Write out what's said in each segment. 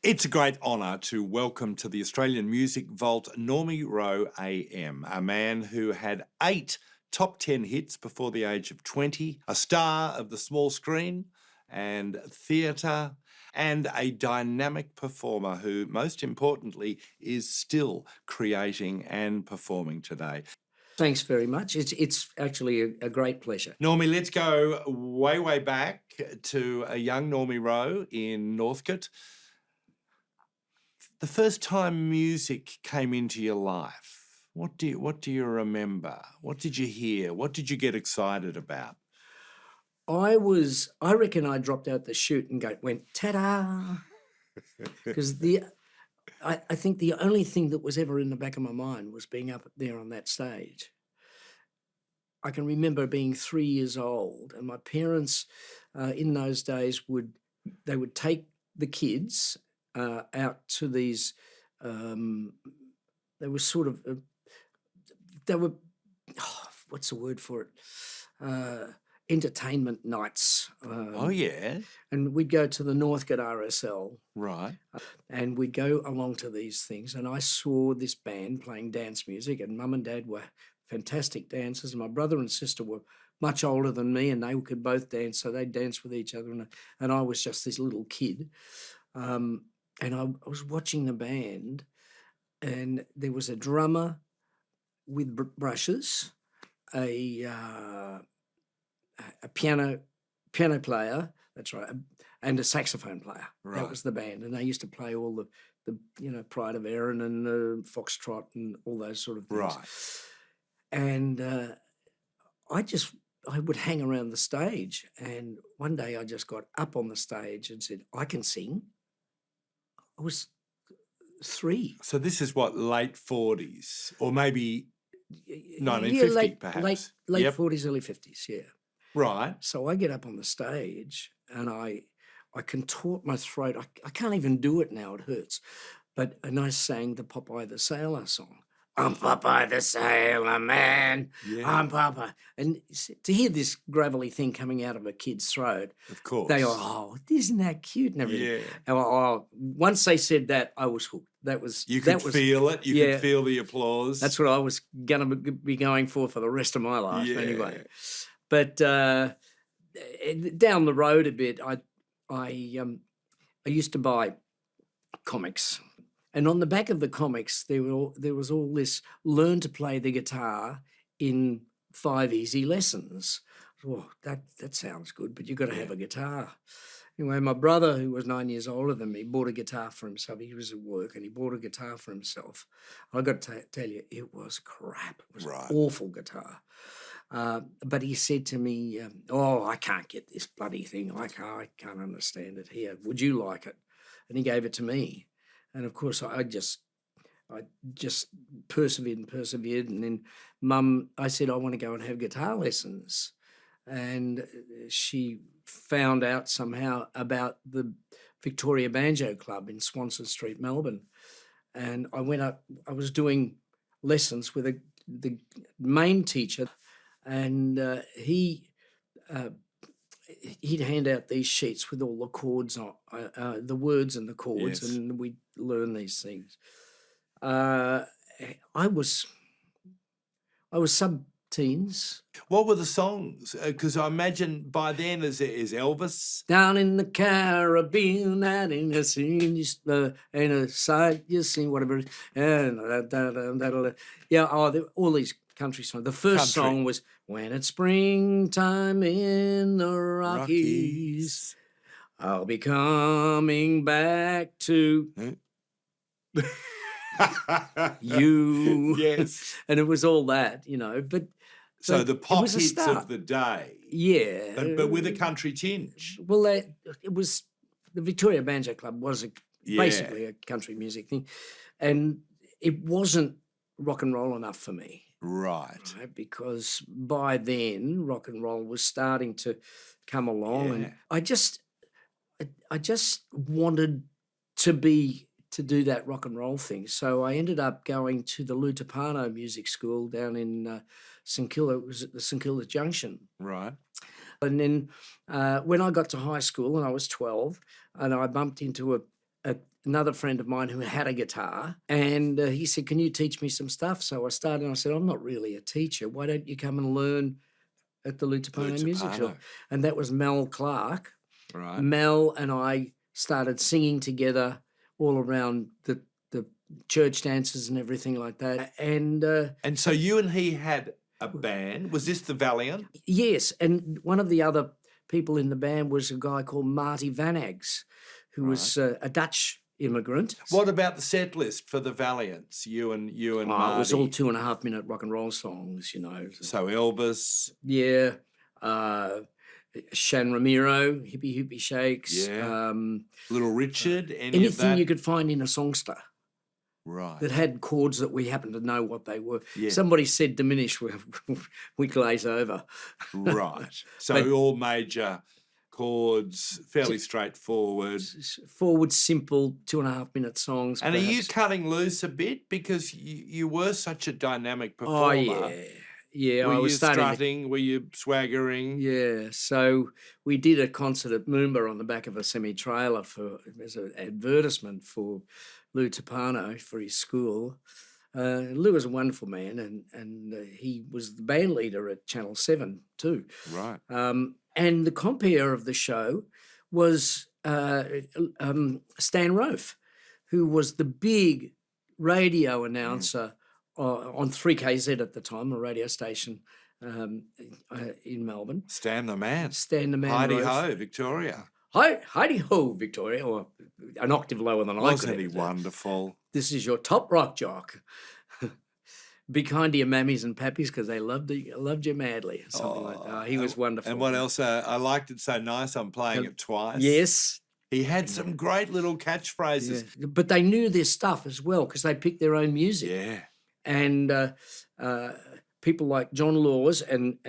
It's a great honour to welcome to the Australian Music Vault Normie Rowe AM, a man who had 8 top 10 hits before the age of 20, a star of the small screen and theatre, and a dynamic performer who, most importantly, is still creating and performing today. Thanks very much. It's actually a great pleasure. Normie, let's go way, way back to a young Normie Rowe in Northcote. The first time music came into your life, what do you remember? What did you hear? What did you get excited about? I reckon I dropped out the chute and went ta-da, because I think the only thing that was ever in the back of my mind was being up there on that stage. I can remember being 3 years old, and my parents in those days would take the kids out to these. They were sort of what's the word for it? Entertainment nights. Oh yeah, and we'd go to the Northcote RSL, right. and we'd go along to these things. And I saw this band playing dance music, and Mum and Dad were fantastic dancers. And my brother and sister were much older than me, and they could both dance, so they'd dance with each other. And I was just this little kid. And I was watching the band, and there was a drummer with brushes, a piano player, that's right, and a saxophone player. Right. That was the band, and they used to play all the Pride of Erin and the Foxtrot and all those sort of things. Right. And I would hang around the stage, and one day I just got up on the stage and said, I can sing. I was 3. So this is what, late 40s or maybe 1950 perhaps? Late 40s, early 50s, yeah. Right. So I get up on the stage and I contort my throat. I can't even do it now, it hurts. And I sang the Popeye the Sailor song. I'm Popeye the Sailor Man. Yeah. I'm Popeye. And to hear this gravelly thing coming out of a kid's throat, of course, they go, isn't that cute and everything? Yeah. And once they said that, I was hooked. You could feel it. You could feel the applause. That's what I was going to be going for the rest of my life anyway. But down the road a bit, I used to buy comics. And on the back of the comics, there was all this: learn to play the guitar in 5 easy lessons. Oh, that sounds good, but you've got to have a guitar. Anyway, my brother, who was 9 years older than me, bought a guitar for himself. He was at work and he bought a guitar for himself. I got to tell you, it was crap. It was an awful guitar. But he said to me, I can't get this bloody thing. I can't understand it. Here, would you like it? And he gave it to me. And of course, I just persevered. And then Mum, I said, I want to go and have guitar lessons. And she found out somehow about the Victoria Banjo Club in Swanston Street, Melbourne. And I went up, I was doing lessons with the main teacher, and he'd hand out these sheets with all the chords on, the words and the chords, yes. And we'd learn these things. I was sub-teens. What were the songs? Because I imagine by then is Elvis. Down in the Caribbean, out in the sea, in a side, you see whatever. And all these country songs. The first song was When It's Springtime in the Rockies, I'll be coming back to you. Yes. And it was all that, but so the pop hits of the day. Yeah. But with a country tinge. Well, it was, the Victoria Banjo Club was basically a country music thing. And it wasn't rock and roll enough for me. Right. Because by then rock and roll was starting to come along, and I just wanted to do that rock and roll thing. So I ended up going to the Lutapano Music School down in St Kilda. It was at the St Kilda Junction. Right. And then when I got to high school and I was 12, and I bumped into another friend of mine who had a guitar, and he said, "Can you teach me some stuff?" So I started, and I said, "I'm not really a teacher. Why don't you come and learn at the Lutapano Music Shop?" And that was Mel Clark. Right. Mel and I started singing together all around the church dances and everything like that. And so you and he had a band. Was this the Valiant? Yes, and one of the other people in the band was a guy called Marty Van Eggs, who was a Dutch immigrant. What about the set list for the Valiants? You and Marty? It was all 2.5-minute rock and roll songs, you know. So Elvis. Yeah. Shan Ramiro, Hippie Hippie Shakes. Yeah. Little Richard. Anything you could find in a songster. Right. That had chords that we happened to know what they were. Yeah. Somebody said diminish, we glaze over. Right. So all major chords, fairly straightforward. Forward, simple, 2.5-minute songs. And perhaps. are you cutting loose a bit? Because you were such a dynamic performer. Oh, yeah. Yeah, were I was you starting strutting? Were you swaggering? Yeah, so we did a concert at Moomba on the back of a semi-trailer as an advertisement for Lou Tapano for his school. Lou was a wonderful man, and he was the band leader at Channel 7 too. Right. And the compere of the show was Stan Rofe, who was the big radio announcer on 3KZ at the time, a radio station in Melbourne. Stan the Man. Stan the Man. Heidi Ho, Victoria. Heidi Ho, Victoria, or an octave lower than I could. Wasn't he wonderful? This is your top rock jock. Be kind to your mammies and pappies because they loved you madly. Or something like that. He was wonderful. And what else? I liked it so nice. I'm playing it twice. Yes. He had some great little catchphrases. Yeah. But they knew their stuff as well because they picked their own music. Yeah. And people like John Laws and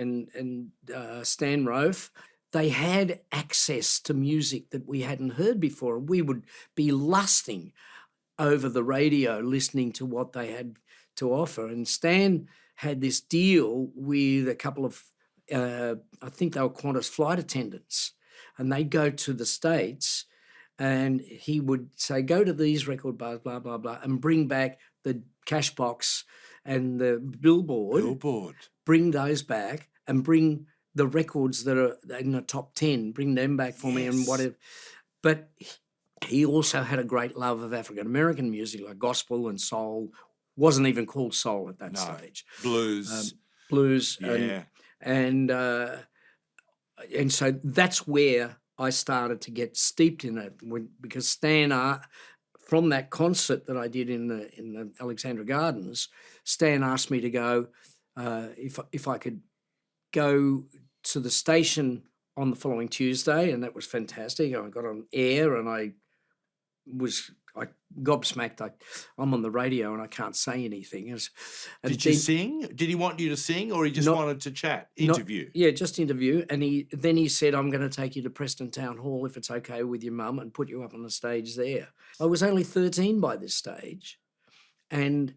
Stan Rofe, they had access to music that we hadn't heard before. And we would be lusting over the radio listening to what they had to offer. And Stan had this deal with a couple of, I think they were Qantas flight attendants, and they'd go to the States and he would say, go to these record bars, blah, blah, blah, and bring back the cash box and the billboard. Bring those back and bring the records that are in the top 10, bring them back for me and whatever. But he also had a great love of African-American music, like gospel and soul. Wasn't even called soul at that stage. Blues. Yeah. And so that's where I started to get steeped in it because Stan, from that concert that I did in the Alexandra Gardens, Stan asked me to go if I could go to the station on the following Tuesday, and that was fantastic. I got on air and I gobsmacked. I'm on the radio and I can't say anything. Did you sing? Did he want you to sing, or he just wanted to chat, interview? Just interview. And then he said, I'm going to take you to Preston Town Hall if it's okay with your mum and put you up on the stage there. I was only 13 by this stage, and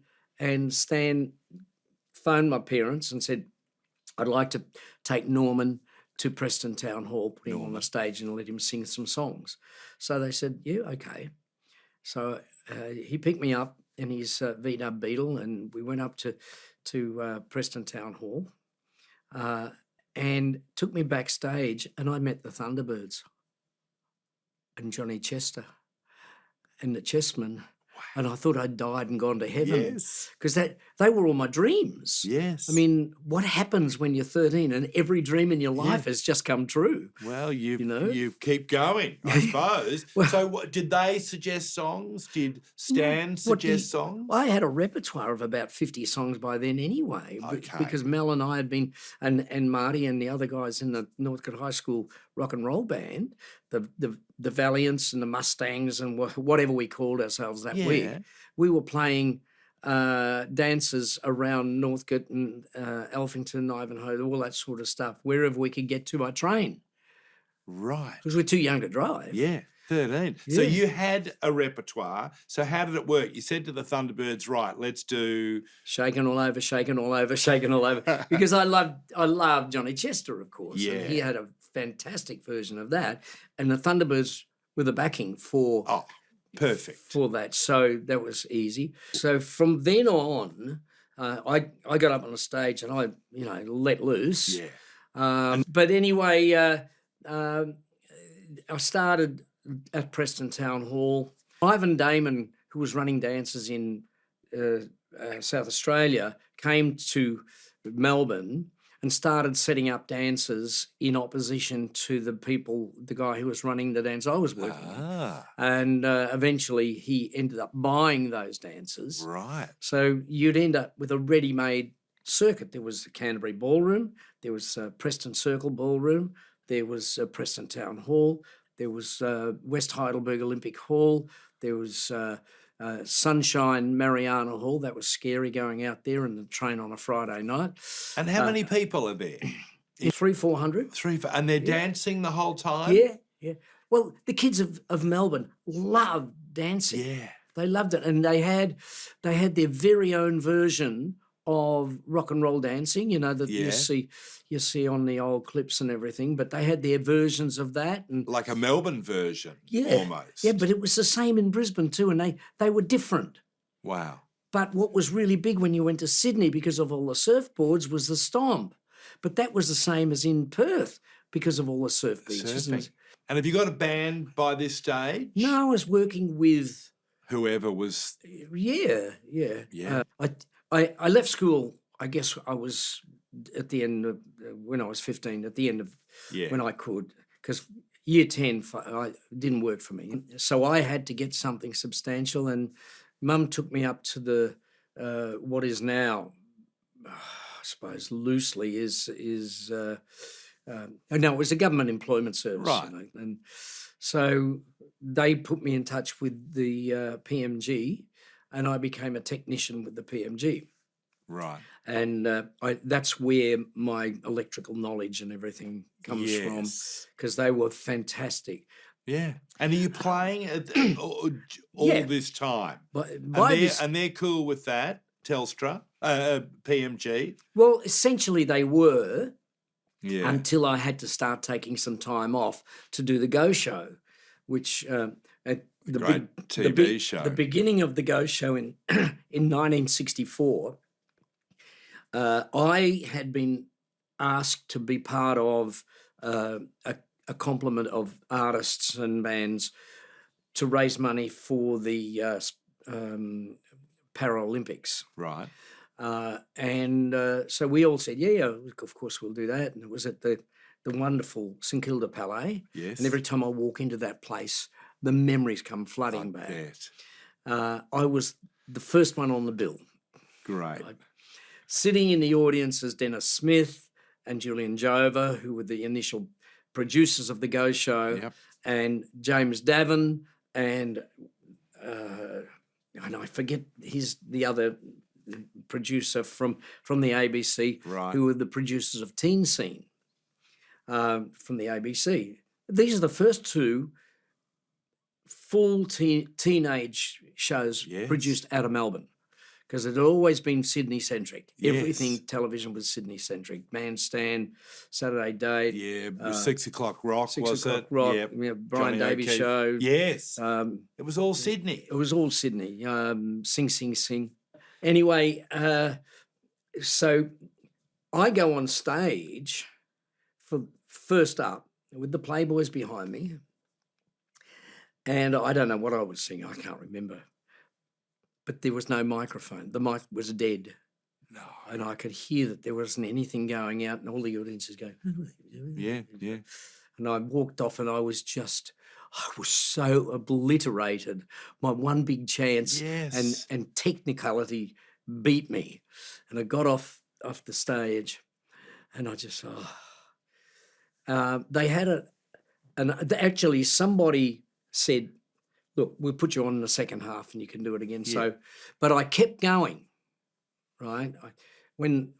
Stan phoned my parents and said, I'd like to take Norman to Preston Town Hall, put him on the stage and let him sing some songs. So they said, yeah, okay. So he picked me up in his V-Dub Beetle and we went up to Preston Town Hall and took me backstage, and I met the Thunderbirds and Johnny Chester and the Chessmen. And I thought I'd died and gone to heaven. Yes. Because they were all my dreams. Yes. I mean, what happens when you're 13 and every dream in your life has just come true? Well, you keep going, I suppose. So did they suggest songs? Did Stan suggest songs? I had a repertoire of about 50 songs by then anyway. Okay. Because Mel and I had been, and Marty and the other guys in the Northcote High School rock and roll band, the Valiants and the Mustangs and whatever we called ourselves that week, we were playing dances around Northcote and Alphington, Ivanhoe, all that sort of stuff, wherever we could get to by train. Right. Because we're too young to drive. Yeah, 13. Yeah. So you had a repertoire. So how did it work? You said to the Thunderbirds, right, let's do... Shakin' All Over, Shakin' All Over, Shakin' All Over. Because I loved Johnny Chester, of course. Yeah. And he had a fantastic version of that, and the Thunderbirds were the backing for perfect for that. So that was easy. So from then on, I got up on a stage and I let loose. Yeah. But anyway, I started at Preston Town Hall. Ivan Damon, who was running dances in South Australia, came to Melbourne and started setting up dances in opposition to the guy who was running the dance I was working in. And eventually he ended up buying those dances. Right. So you'd end up with a ready-made circuit. There was the Canterbury Ballroom, there was Preston Circle Ballroom, there was Preston Town Hall, there was West Heidelberg Olympic Hall, there was Sunshine Mariana Hall. That was scary going out there in the train on a Friday night. And how many people are there? 300-400. And they're dancing the whole time? Yeah. Well, the kids of Melbourne loved dancing. Yeah. They loved it. And they had their very own version of rock and roll dancing, that you see on the old clips and everything, but they had their versions of that. And like a Melbourne version, almost. Yeah, but it was the same in Brisbane too, and they were different. Wow. But what was really big when you went to Sydney because of all the surfboards was the stomp. But that was the same as in Perth because of all the surf beaches. And have you got a band by this stage? No, I was working with... whoever was... Yeah. I left school, I guess I was at the end of, when I was 15, at the end of when I could, because year 10 didn't work for me. So I had to get something substantial, and Mum took me up to the, what is now, I suppose loosely no, it was a government employment service. Right. And so they put me in touch with the PMG, and I became a technician with the PMG. Right. And that's where my electrical knowledge and everything comes from, because they were fantastic. Yeah. And are you playing all this time? And they're cool with that, Telstra, PMG? Well, essentially they were, until I had to start taking some time off to do the Go Show, which... the great TV show. The beginning of the Go Show in 1964, I had been asked to be part of a complement of artists and bands to raise money for the Paralympics. Right. So we all said, yeah, of course we'll do that. And it was at the wonderful St Kilda Palais. Yes. And every time I walk into that place, the memories come flooding back. I was the first one on the bill. Great. Sitting in the audience is Dennis Smith and Julian Jova, who were the initial producers of the Go Show, and James Davin, and I forget the other producer from the ABC, who were the producers of Teen Scene from the ABC. These are the first two full teenage shows produced out of Melbourne, because it had always been Sydney-centric. Everything television was Sydney-centric. Bandstand, Saturday Date. Yeah, 6 o'clock rock, 6 o'clock rock, Brian Davies show. Yes, it was all Sydney. It was all Sydney. Sing, Sing, Sing. Anyway, so I go on stage first up with the Playboys behind me, and I don't know what I was singing. I can't remember. But there was no microphone. The mic was dead. No. And I could hear that there wasn't anything going out, and all the audiences going, yeah. And I walked off, and I was so obliterated. My one big chance and technicality beat me. And I got off the stage, and I just, they had actually somebody said, look, we'll put you on in the second half and you can do it again. So, but I kept going, right? When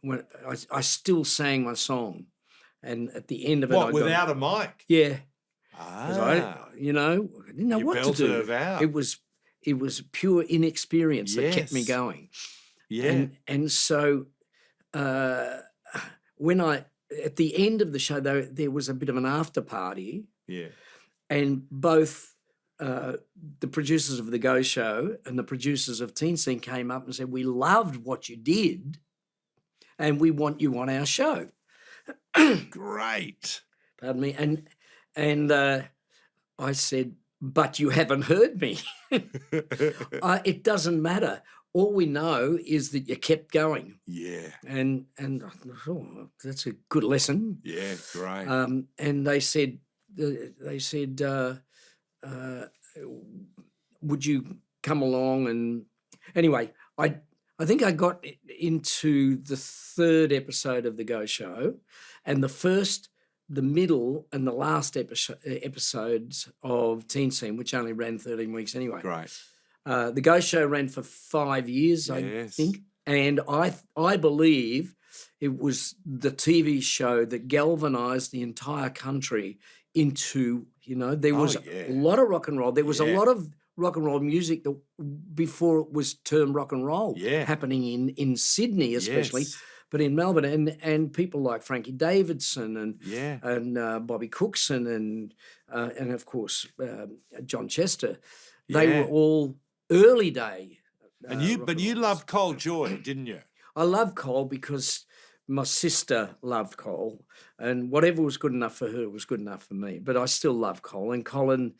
I still sang my song, and at the end of it, without a mic? Yeah. I didn't know what to do. It out. It was pure inexperience that kept me going. Yeah. And so when I at the end of the show, there was a bit of an after party, Yeah. and both the producers of the Go Show and the producers of Teen Scene came up and said, "We loved what you did, and we want you on our show." Great. Pardon me, and I said, "But you haven't heard me." It doesn't matter. All we know is that you kept going. Yeah. And I thought, oh, that's a good lesson. Yeah, great. And they said, would you come along? And anyway, I think I got into the third episode of the Go Show, and the first, the middle, and the last episodes of Teen Scene, which only ran 13 weeks anyway. Great. The Go Show ran for 5 years, I think, and I believe it was the TV show that galvanised the entire country into, there was a lot of rock and roll. There was a lot of rock and roll music that before it was termed rock and roll happening in Sydney especially, but in Melbourne, and people like Frankie Davidson and Bobby Cookson and of course John Chester, they were all early day. But you loved Cole Joy, didn't you? I love Cole because my sister loved Cole, and whatever was good enough for her was good enough for me. But I still love Cole, and Colin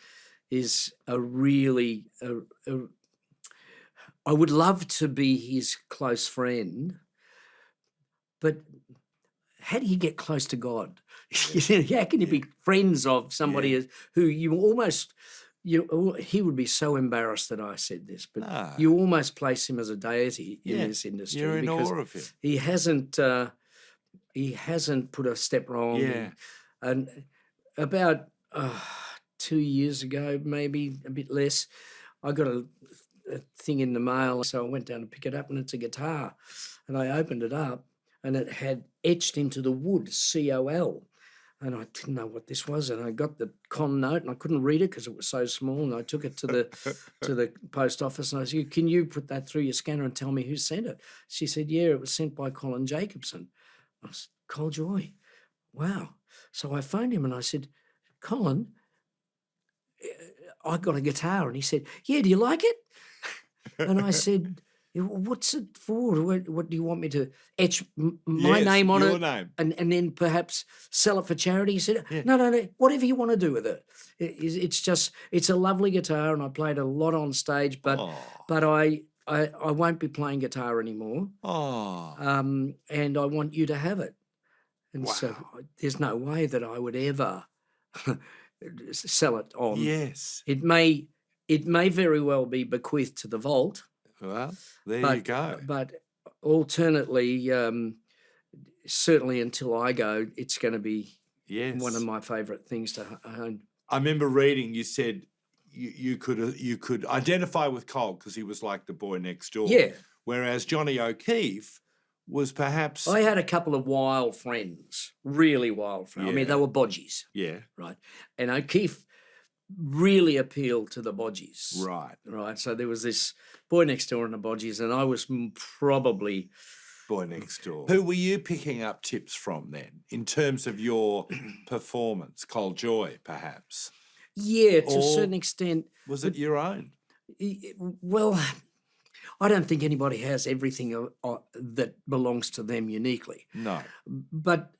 is a really. I would love to be his close friend, but how do you get close to God? How can you be friends of somebody who you almost? He would be so embarrassed that I said this, but you almost place him as a deity in this industry. You're in awe of him. He hasn't put a step wrong. Yeah. And about 2 years ago, maybe a bit less, I got a thing in the mail. So I went down to pick it up, and it's a guitar. And I opened it up, and it had etched into the wood, COL. And I didn't know what this was, and I got the con note, and I couldn't read it because it was so small. And I took it to the post office, and I said, "Can you put that through your scanner and tell me who sent it?" She said, "Yeah, it was sent by Colin Jacobson." I said, "Cole Joy, wow!" So I phoned him and I said, "Colin, I got a guitar," and he said, "Yeah, do you like it?" And I said, "What's it for? What do you want me to etch my name on it, name. and then perhaps sell it for charity?" He said, "No, whatever you want to do with it. It's a lovely guitar, and I played a lot on stage, but I won't be playing guitar anymore. And I want you to have it." And so there's no way that I would ever sell it on. Yes. It may very well be bequeathed to the vault. Well, you go. But alternately, certainly until I go, it's going to be one of my favourite things to own. I remember reading, you said you could identify with Cole because he was like the boy next door. Yeah. Whereas Johnny O'Keefe was perhaps... I had a couple of wild friends, really wild friends. I mean, they were bodgies. Yeah. Right. And O'Keefe really appealed to the bodgies. Right. Right. So there was this boy next door and the bodgies, and I was probably... Boy next door. Who were you picking up tips from then in terms of your performance? Cole Joy, perhaps? Yeah, to a certain extent. Was it your own? Well, I don't think anybody has everything that belongs to them uniquely. No. But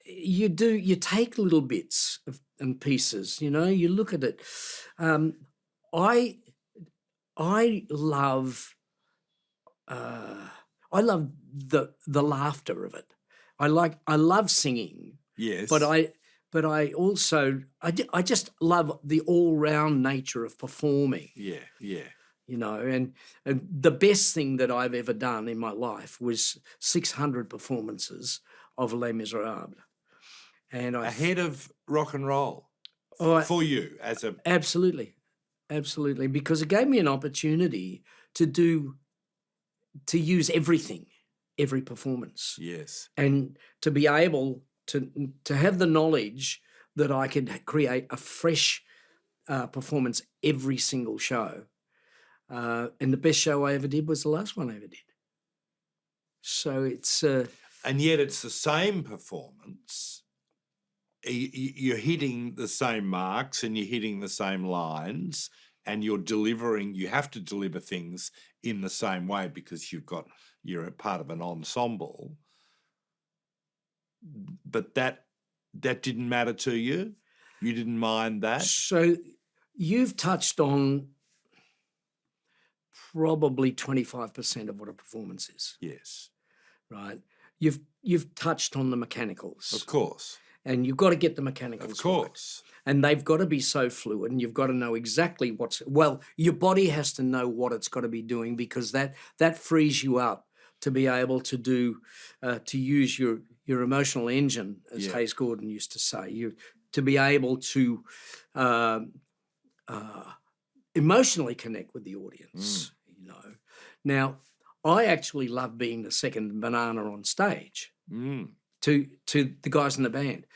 you take little bits and pieces, you look at it. I love the laughter of it. I love singing. Yes. But I also I just love the all-round nature of performing. Yeah, yeah. And the best thing that I've ever done in my life was 600 performances of Les Miserables. And ahead of rock and roll for you as a... Absolutely, because it gave me an opportunity to use every performance. Yes. And to be able to have the knowledge that I could create a fresh performance every single show. And the best show I ever did was the last one I ever did. So it's... And yet it's the same performance. You're hitting the same marks and you're hitting the same lines, and you have to deliver things in the same way because you're a part of an ensemble. But that didn't matter to you? You didn't mind that? So you've touched on probably 25% of what a performance is. Yes. Right? You've touched on the mechanicals. Of course. And you've got to get the mechanicals Of course. Right. And they've got to be so fluid, and you've got to know exactly your body has to know what it's got to be doing, because that frees you up to be able to do, to use your emotional engine, as Hayes Gordon used to say, to be able to emotionally connect with the audience, Now, I actually love being the second banana on stage to the guys in the band.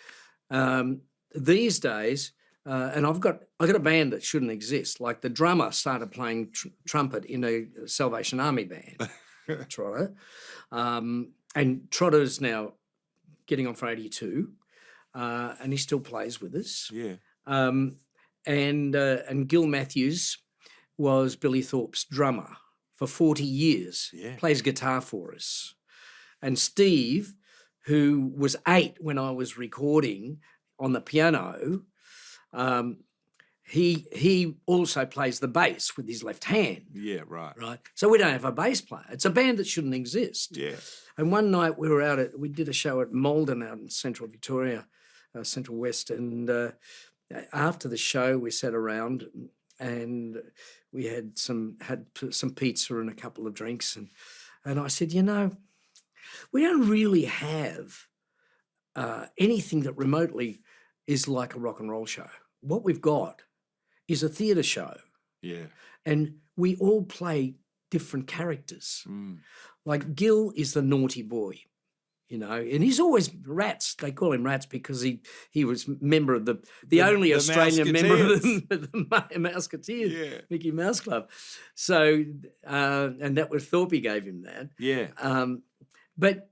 These days, and I've got a band that shouldn't exist. Like the drummer started playing trumpet in a Salvation Army band, Trotter, and Trotter's now getting on for 82, and he still plays with us. Yeah. And Gil Matthews was Billy Thorpe's drummer for 40 years. Yeah. Plays guitar for us. And Steve, who was 8 when I was recording on the piano, he also plays the bass with his left hand. Yeah, right. Right. So we don't have a bass player. It's a band that shouldn't exist. Yeah. And one night we did a show at Malden out in central Victoria, Central West, and after the show we sat around and we had some pizza and a couple of drinks, and I said, we don't really have anything that remotely is like a rock and roll show. What we've got is a theatre show. Yeah. And we all play different characters. Like Gil is the naughty boy, and he's always Rats. They call him Rats because he was member of the only Australian member of the Mouseketeers, Mickey Mouse Club. So, and that was Thorpe gave him that. Yeah. But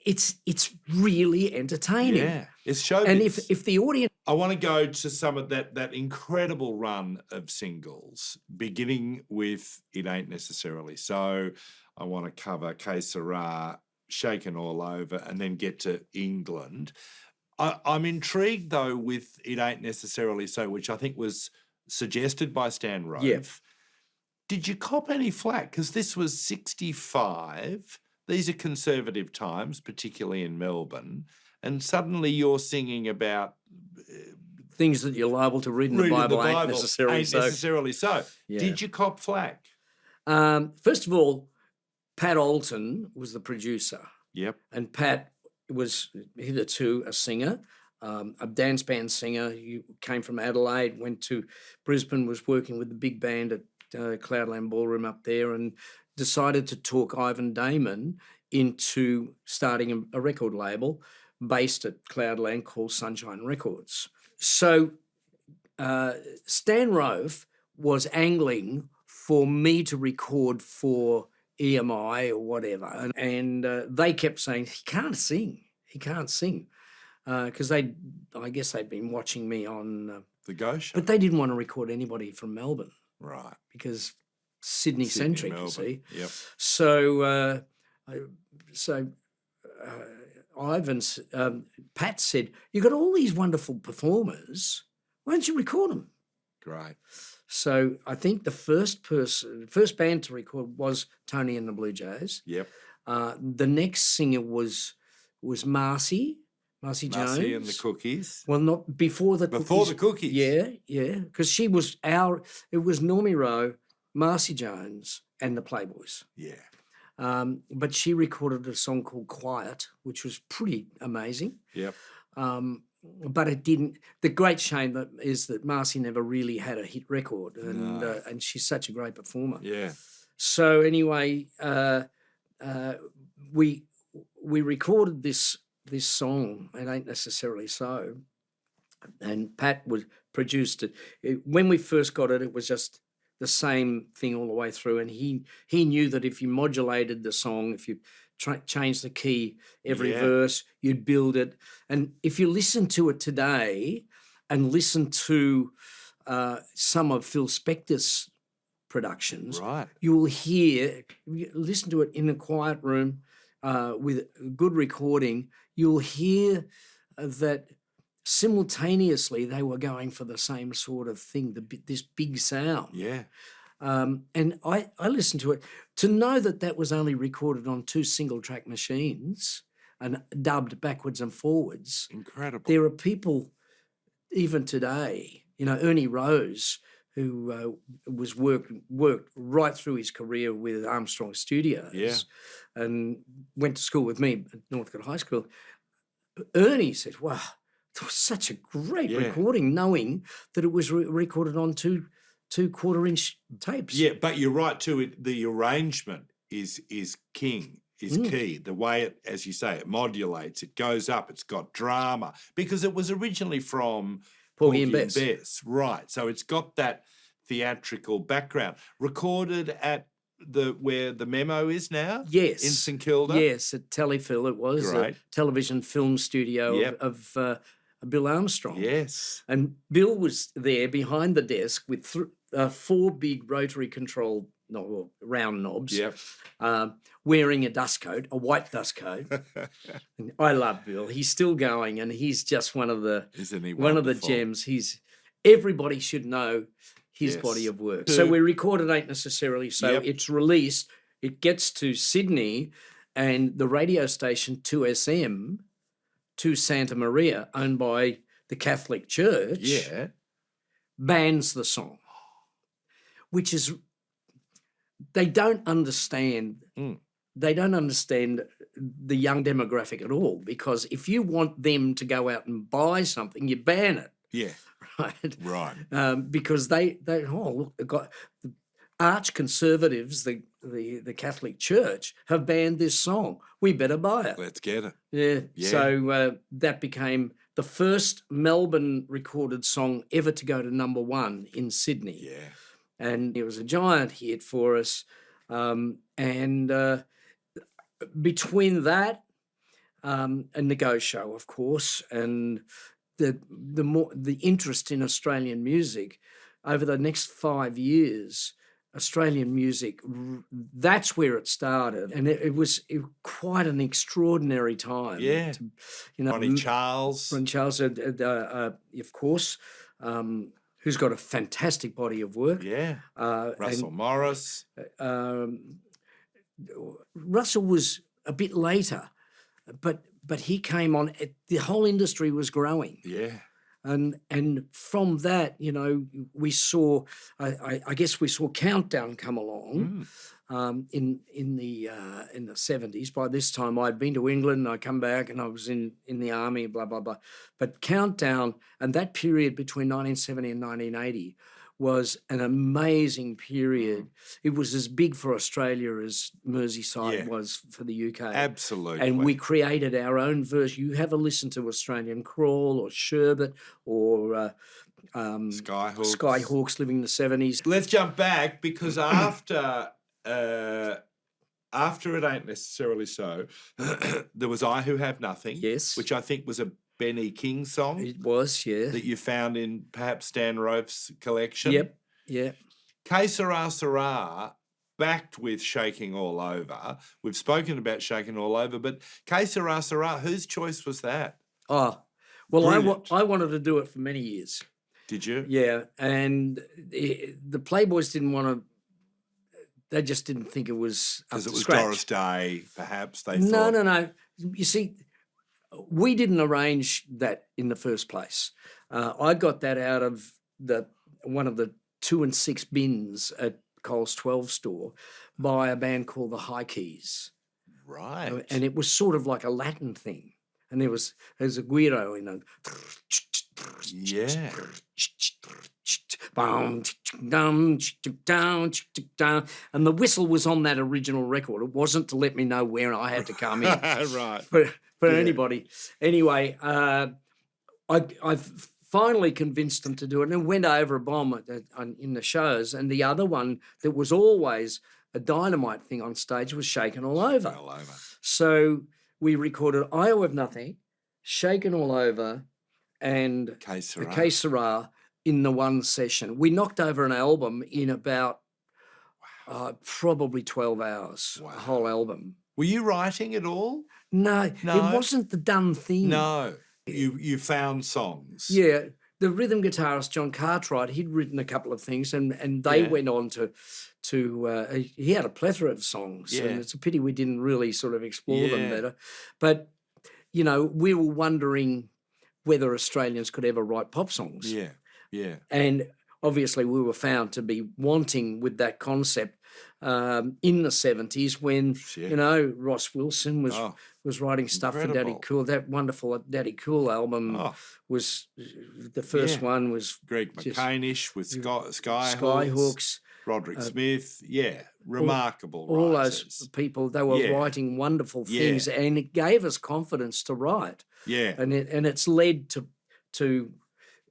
it's really entertaining. Yeah, it's showbiz. And if the audience... I want to go to some of that incredible run of singles, beginning with It Ain't Necessarily So. I want to cover Que Sera, Shakin All Over, and then get to England. I'm intrigued, though, with It Ain't Necessarily So, which I think was suggested by Stan Rove. Yeah. Did you cop any flack? Because this was 65. These are conservative times, particularly in Melbourne, and suddenly you're singing about things that you're liable to read in the Bible ain't necessarily so. Yeah. Did you cop flack? First of all, Pat Alton was the producer. Yep. And Pat was hitherto a singer, a dance band singer. He came from Adelaide, went to Brisbane, was working with the big band at Cloudland Ballroom up there, and decided to talk Ivan Damon into starting a record label based at Cloudland called Sunshine Records. So Stan Rove was angling for me to record for EMI or whatever, and they kept saying, he can't sing, because I guess they'd been watching me on The Go Show. But they didn't want to record anybody from Melbourne. Right. Because Sydney-centric, you see. Yep. So, Pat said, "You've got all these wonderful performers. Why don't you record them?" Great. So I think the first band to record was Tony and the Blue Jays. Yep. The next singer was Marcy Jones. Marcy and the Cookies. Well, not before the Cookies. Before the Cookies. Yeah, because she was it was Normie Rowe, Marcy Jones, and the Playboys. Yeah. But she recorded a song called Quiet, which was pretty amazing. Yep. But it didn't. The great shame is that Marcy never really had a hit record, and she's such a great performer. Yeah. So anyway, we recorded this song. It Ain't Necessarily So, and Pat produced it. When we first got it, it was just the same thing all the way through, and he knew that if you modulated the song, if you change the key every Yeah. verse. You'd build it, and if you listen to it today, and listen to some of Phil Spector's productions, Right. you will hear. Listen to it in a quiet room with good recording. You'll hear that simultaneously they were going for the same sort of thing, this big sound. Yeah. And I listened to it to know that was only recorded on 2 single-track machines and dubbed backwards and forwards. Incredible. There are people, even today, Ernie Rose, who was worked right through his career with Armstrong Studios, and went to school with me at Northcote High School. Ernie said, "Wow, it was such a great recording," knowing that it was recorded on two 1/4-inch tapes. Yeah, but you're right too. The arrangement is king. Is key. The way it, as you say, it modulates, it goes up, it's got drama, because it was originally from Porgy and Bess. Right. So it's got that theatrical background. Recorded at where the Memo is now? Yes. In St Kilda? Yes, at Telefilm it was. Great. A television film studio of Bill Armstrong. Yes. And Bill was there behind the desk with 4 big rotary control round knobs. Yep. Wearing a dust coat, a white dust coat. And I love Bill. He's still going, and he's just one of the Isn't he one of the wonderful? gems. Everybody should know his body of work. So we recorded Ain't Necessarily So. It's released. It gets to Sydney, and the radio station 2SM, 2 Santa Maria, owned by the Catholic Church, bans the song, which is, they don't understand. They don't understand the young demographic at all, because if you want them to go out and buy something, you ban it. Yeah. Right. Because they look, they've got the arch conservatives, the Catholic Church, have banned this song. We better buy it. Let's get it. Yeah. So that became the first Melbourne recorded song ever to go to #1 in Sydney. Yeah. And it was a giant hit for us. And between that and the Go Show, of course, and the interest in Australian music over the next 5 years, Australian music, that's where it started, and it was quite an extraordinary time. Yeah, Ronnie Charles, of course, who's got a fantastic body of work. Yeah, Russell Morris. Russell was a bit later, but he came on. The whole industry was growing. Yeah. And from that, we saw, I guess we saw Countdown come along in the 70s. By this time, I'd been to England, and I come back, and I was in the army, blah blah blah. But Countdown, and that period between 1970 and 1980 was an amazing period. It was as big for Australia as Merseyside was for the UK. Absolutely. And we created our own version. You have a listen to Australian Crawl or Sherbet or Skyhawks living in the 70s. Let's jump back, because after It Ain't Necessarily So, there was I Who Have Nothing, which I think was a Benny King song. It was, that you found in perhaps Stan Rope's collection. Yep, yeah. Que Sera Sera, backed with Shakin All Over. We've spoken about Shakin All Over, but Que Sera Sera, whose choice was that? Oh, well, I wanted to do it for many years. Did you? Yeah, and the Playboys didn't want to. They just didn't think it was up to scratch. Because it was Doris Day, perhaps, they thought. No. You see, we didn't arrange that in the first place. I got that out of one of the 2 and 6 bins at Coles 12 store by a band called the High Keys. Right. And it was sort of like a Latin thing. And there's a guiro in it. Yeah. And the whistle was on that original record. It wasn't to let me know where I had to come in. Right. For anybody. Anyway, I finally convinced them to do it, and it went over a bomb in the shows. And the other one that was always a dynamite thing on stage was Shakin' All Over. All over. So we recorded I Owe Have Nothing, Shakin' All Over, and Que Sera. Que Sera in the one session. We knocked over an album in about probably 12 hours, Wow. a whole album. Were you writing it all? No, No? it wasn't the done thing. No. You found songs. Yeah. The rhythm guitarist, John Cartwright, he'd written a couple of things and they went on to he had a plethora of songs. Yeah. And it's a pity we didn't really sort of explore them Yeah. better. But, you know, we were wondering whether Australians could ever write pop songs. Yeah. Yeah. And obviously we were found to be wanting with that concept in the 70s when, Yeah. you know, Ross Wilson was writing stuff for Daddy Incredible. Cool. That wonderful Daddy Cool album was the first one was Greg just McCainish with Skyhawks. Skyhawks. Roderick Smith. Yeah. Remarkable All writers. those people, they were writing wonderful things, Yeah. and it gave us confidence to write. Yeah. And it's led to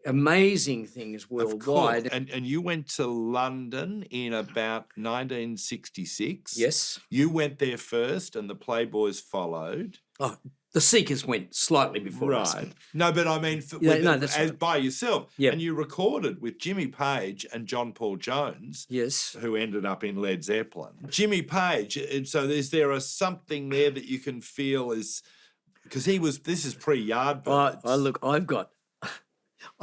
amazing things Of course. worldwide. And you went to London in about 1966. Yes. You went there first and the Playboys followed. Oh, the Seekers went slightly before us. Right. No, but I mean, that's as right. by yourself. Yep. And you recorded with Jimmy Page and John Paul Jones, Yes. who ended up in Led Zeppelin. Jimmy Page, and so is there something there that you can feel is, because this is pre-Yardbirds. Look, I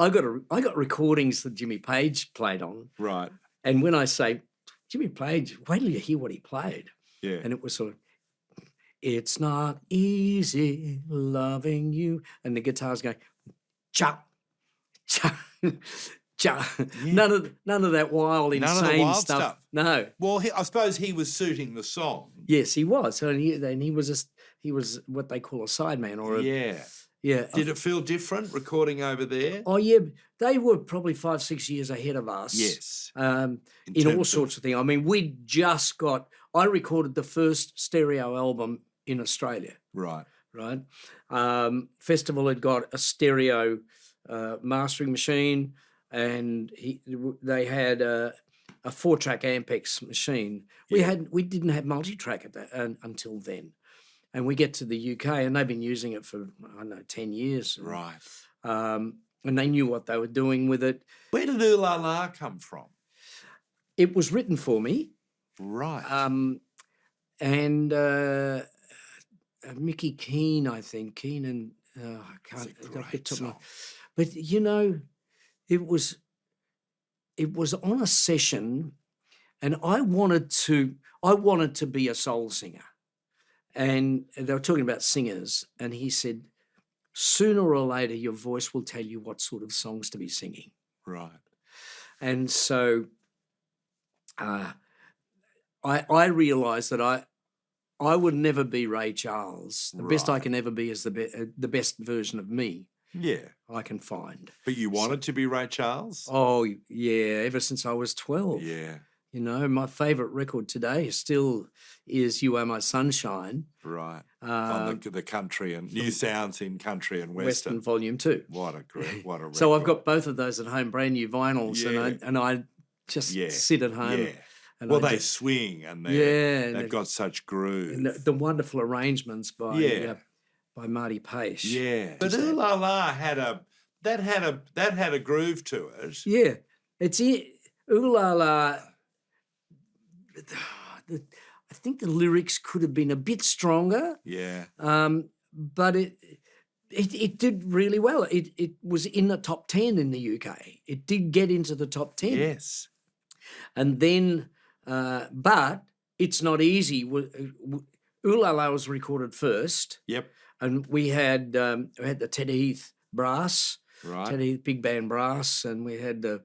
got recordings that Jimmy Page played on. Right. And when I say Jimmy Page, wait till you hear what he played. Yeah. And it was sort of, it's not easy loving you. And the guitar's going, cha, cha, cha. None of that wild, insane None of the wild stuff. No. Well, I suppose he was suiting the song. Yes, he was. And he was what they call a sideman or a, Yeah. yeah. Did it feel different recording over there? Oh, yeah. They were probably 5-6 years ahead of us. Yes. In all sorts of things. I mean, I recorded the first stereo album in Australia. Right. Right. Festival had got a stereo mastering machine, and they had a 4-track Ampex machine. Yeah. We didn't have multi-track at that until then. And we get to the UK, and they've been using it for, I don't know, 10 years. Right. And they knew what they were doing with it. Where did Ooh La La come from? It was written for me. Right. And Mickey Keane, I think. Keane and I can't. It's a great song. But you know, it was on a session, and I wanted to be a soul singer, and they were talking about singers, and he said, sooner or later, your voice will tell you what sort of songs to be singing. Right. And so I realised that I would never be Ray Charles. The best I Right. can ever be is the best version of me Yeah. I can find. But you wanted to be Ray Charles? Oh, yeah, ever since I was 12. Yeah. You know, my favourite record today still is You Are My Sunshine. Right. On the country and new sounds in country and Western Volume 2. What a record. So I've got both of those at home, brand new vinyls, Yeah. and I just sit at home. Yeah. And Well, I they just- swing and and they've got such groove. and the wonderful arrangements by Marty Paish. Yeah. But Ooh La La had a groove to it. Yeah, it's it. Ooh La La. I think the lyrics could have been a bit stronger. Yeah. But it did really well. It was in the top 10 in the UK. It did get into the top 10. Yes. And then, but it's not easy. Ooh La La was recorded first. Yep. And we had the Ted Heath brass, Right. Ted Heath big band brass, and we had the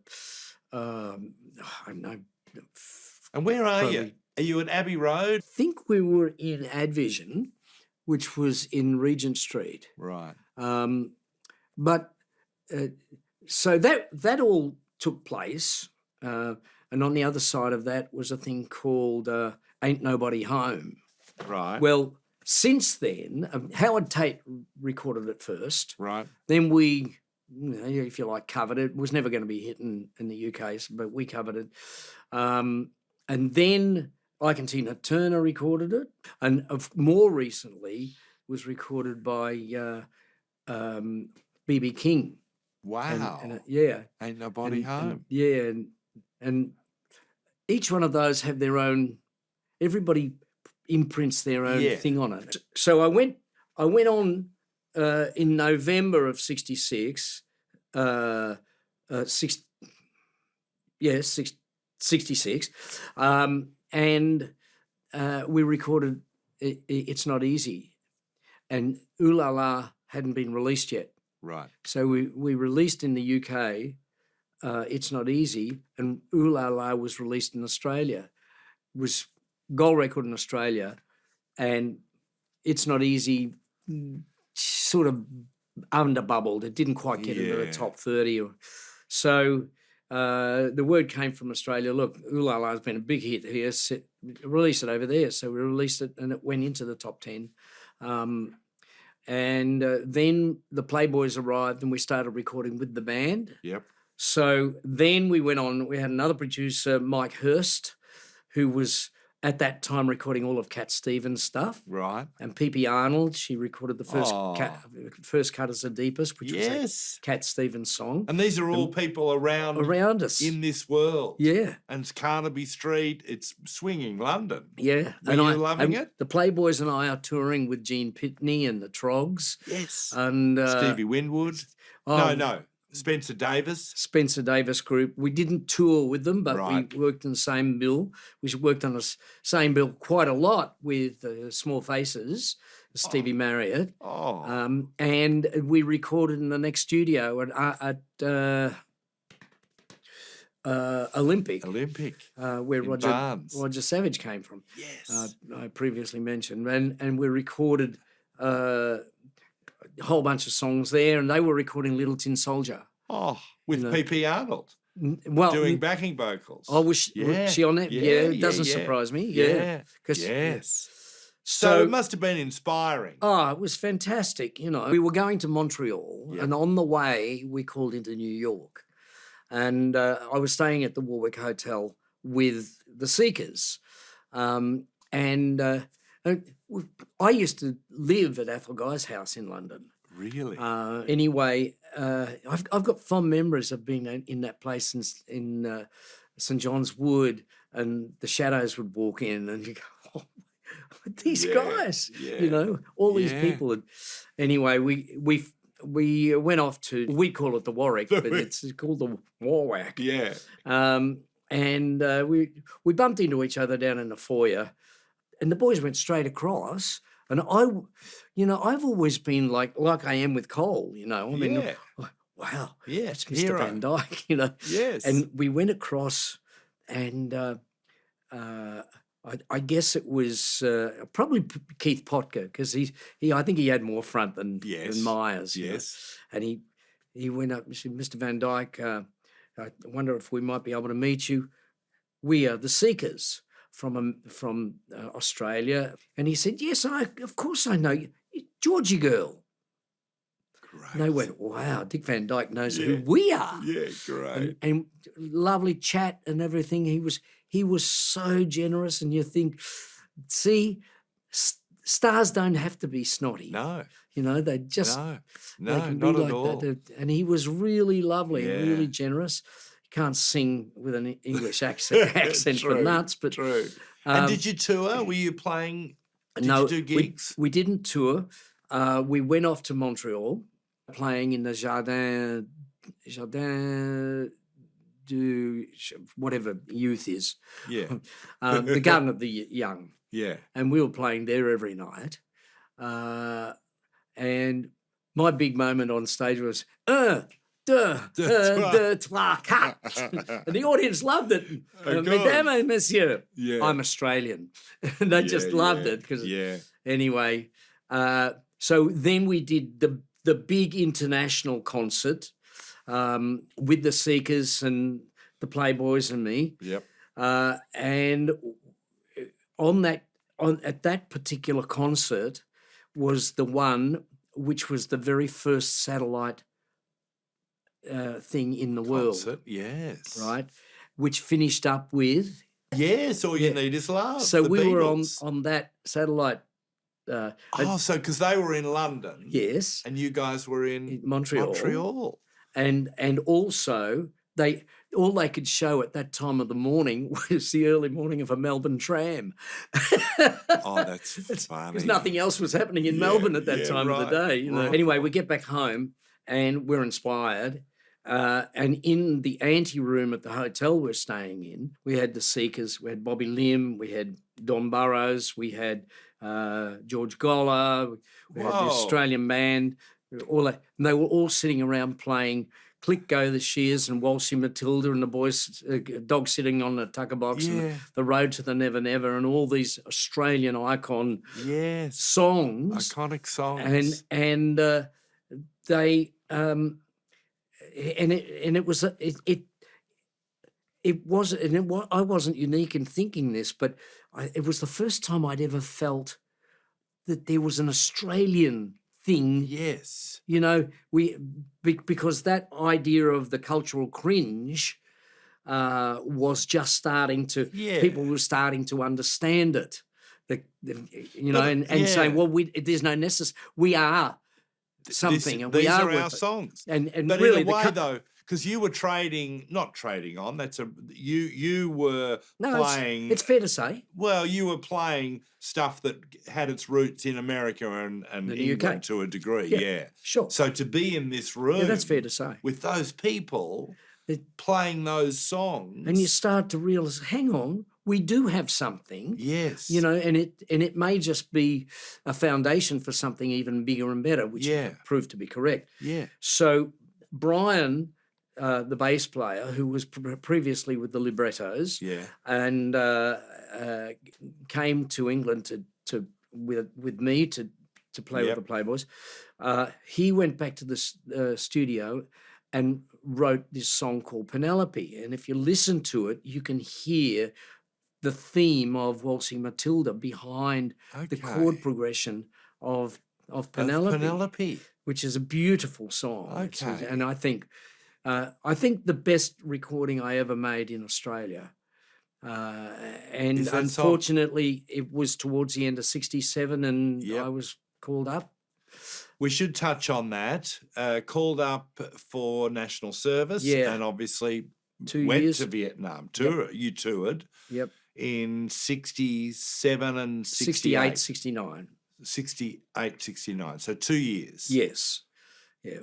I don't know. And where are you? Probably- Are you at Abbey Road? I think we were in Advision, which was in Regent Street. Right. But so that all took place, and on the other side of that was a thing called Ain't Nobody Home. Right. Well, since then, Howard Tate recorded it first. Right. Then we, if you like, covered it. It was never going to be hit in the UK, but we covered it. And then Ike and Tina Turner recorded it, and more recently was recorded by B.B. King. Wow. Yeah. Ain't Nobody Home. And each one of those have their own. Everybody imprints their own thing on it. So I went on in November of '66. 66. And we recorded It's Not Easy, and Ooh La La hadn't been released yet. Right. So we released in the UK It's Not Easy, and Ooh La La was released in Australia. It was gold record in Australia, and It's Not Easy sort of underbubbled. It didn't quite get into the top 30. So the word came from Australia, look, Ooh La La has been a big hit here, release it over there. So we released it, and it went into the top 10. And then the Playboys arrived, and we started recording with the band. Yep. So then we went on, we had another producer, Mike Hurst, who was at that time recording all of Cat Stevens' stuff. Right. And Pippi Arnold, she recorded the first cut as the deepest, which was a Cat Stevens song. And these are all people around us in this world. Yeah. And it's Carnaby Street, it's swinging London. Yeah. Were you loving it? The Playboys and I are touring with Gene Pitney and the Trogs. Yes. And Stevie Winwood. No. Spencer Davis group. We didn't tour with them, but we worked in the same bill. We worked on the same bill quite a lot with Small Faces, Stevie Marriott. And we recorded in the next studio at Olympic. Where Roger Savage came from. Yes. I previously mentioned. And we recorded a whole bunch of songs there, and they were recording Little Tin Soldier. With Pippi Arnold. Well, doing backing vocals. Was she on that? It doesn't surprise me. Yes. So it must have been inspiring. It was fantastic. We were going to Montreal, and on the way we called into New York, and I was staying at the Warwick Hotel with the Seekers, and I used to live at Athol Guy's house in London. Really? Anyway, I've got fond memories of being in that place in St John's Wood, and the Shadows would walk in, and you go, oh, these guys, all these people. Anyway, we went off to, we call it the Warwick, but it's called the Warwick. Yeah. And we bumped into each other down in the foyer. And the boys went straight across, and I've always been like I am with Cole, I mean, wow, it's Mr. Hero. Van Dyke, Yes. And we went across, and I guess it was probably Keith Potker, because I think he had more front than Myers. Yes. And he went up and said, Mr. Van Dyke, I wonder if we might be able to meet you. We are the Seekers from Australia. And he said, yes, of course I know you. Georgie girl. Great. And they went, wow, Dick Van Dyke knows who we are. Yeah, great. And lovely chat and everything. He was so generous, and you think, see, stars don't have to be snotty. No. They just No, they can not be at like all. that. And he was really lovely, really generous. Can't sing with an English accent for nuts, but true. And did you tour? Were you playing? Did you do gigs? We didn't tour. We went off to Montreal, playing in the Jardin du whatever youth is. Yeah. The Garden of the Young. Yeah. And we were playing there every night. And my big moment on stage was and the audience loved it. Mesdames et messieurs, I'm Australian. And they just loved it. Anyway, so then we did the big international concert with the Seekers and the Playboys and me. Yep. And at that particular concert was the one which was the very first satellite thing in the world. Yes. Right? Which finished up with Yes, All You Need Is Love. So the we were Beatles. on that satellite. So because they were in London. Yes. And you guys were in Montreal. And also all they could show at that time of the morning was the early morning of a Melbourne tram. Oh, that's funny. Because nothing else was happening in Melbourne at that time of the day. You know. Anyway, we get back home and we're inspired. And in the anteroom at the hotel we're staying in, we had the Seekers, we had Bobby Lim, we had Don Burrows, we had George Goller, we had the Australian band, all that, and they were all sitting around playing Click Go the Shears and Waltzing Matilda and the boys, dog sitting on the tucker box and the Road to the Never Never and all these Australian icon songs. Iconic songs. And they it was I wasn't unique in thinking this, but it was the first time I'd ever felt that there was an Australian thing. Yes. You know, because that idea of the cultural cringe was just starting to, people were starting to understand it. Saying, well, there's no necessity. We are something, and these we are our songs. And but really, in a way, though, because you were not trading on. You were playing. It's fair to say. Well, you were playing stuff that had its roots in America and England UK. To a degree. Yeah, sure. So to be in this room, that's fair to say, with those people playing those songs, and you start to realize, hang on, we do have something. Yes. You know, and it may just be a foundation for something even bigger and better, which proved to be correct. Yeah. So Brian, the bass player, who was previously with the Librettos, and came to England with me to play with the Playboys, he went back to the studio and wrote this song called Penelope. And if you listen to it, you can hear the theme of Waltzing Matilda behind the chord progression of Penelope, which is a beautiful song. Okay. And I think the best recording I ever made in Australia. And unfortunately, it was towards the end of '67, and I was called up. We should touch on that. Called up for national service, and obviously 2 went years to Vietnam. You toured. Yep. In 67 and 68. 69. 68, 69. So 2 years. Yes. Yeah.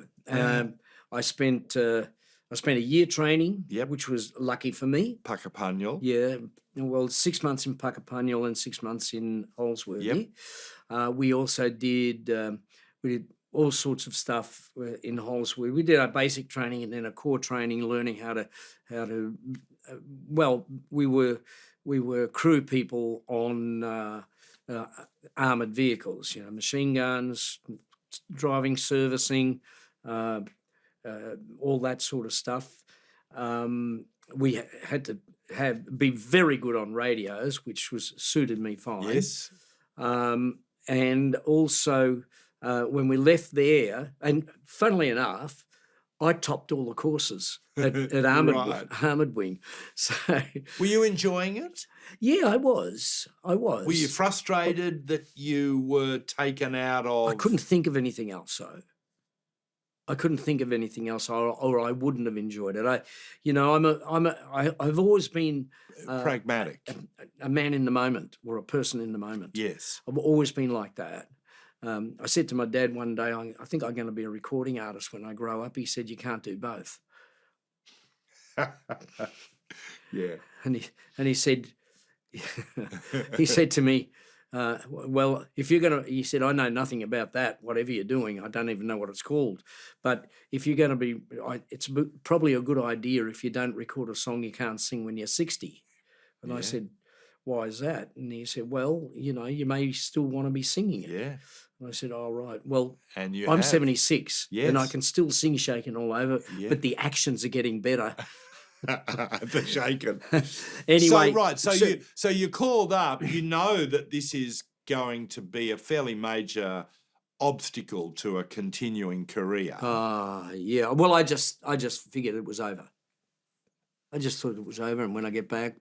I spent a year training, which was lucky for me. Puckapunyal. Yeah. Well, 6 months in Puckapunyal and 6 months in Holsworthy. Yep. We also did all sorts of stuff in Holsworthy. We did our basic training and then a core training, learning how to. We were crew people on armoured vehicles, machine guns, driving, servicing, all that sort of stuff. We had to be very good on radios, which suited me fine. Yes. And also when we left there, and funnily enough, I topped all the courses at Armoured Wing. So, were you enjoying it? Yeah, I was. Were you frustrated that you were taken out of? I couldn't think of anything else. So I couldn't think of anything else, or I wouldn't have enjoyed it. I've always been pragmatic, a man in the moment, or a person in the moment. Yes, I've always been like that. I said to my dad one day, I think I'm going to be a recording artist when I grow up. He said, you can't do both. Yeah. And he said, he said to me, well, if you're going to, he said, I know nothing about that, whatever you're doing. I don't even know what it's called. But if you're going to be, it's probably a good idea if you don't record a song you can't sing when you're 60. And I said, why is that? And he said, well, you may still want to be singing it. Yeah. And I said, oh, right. Well, and I'm 76 and I can still sing Shakin All Over, but the actions are getting better. The Shakin. Anyway. So you're called up, you know that this is going to be a fairly major obstacle to a continuing career. Yeah. Well, I just figured it was over. I just thought it was over, and when I get back,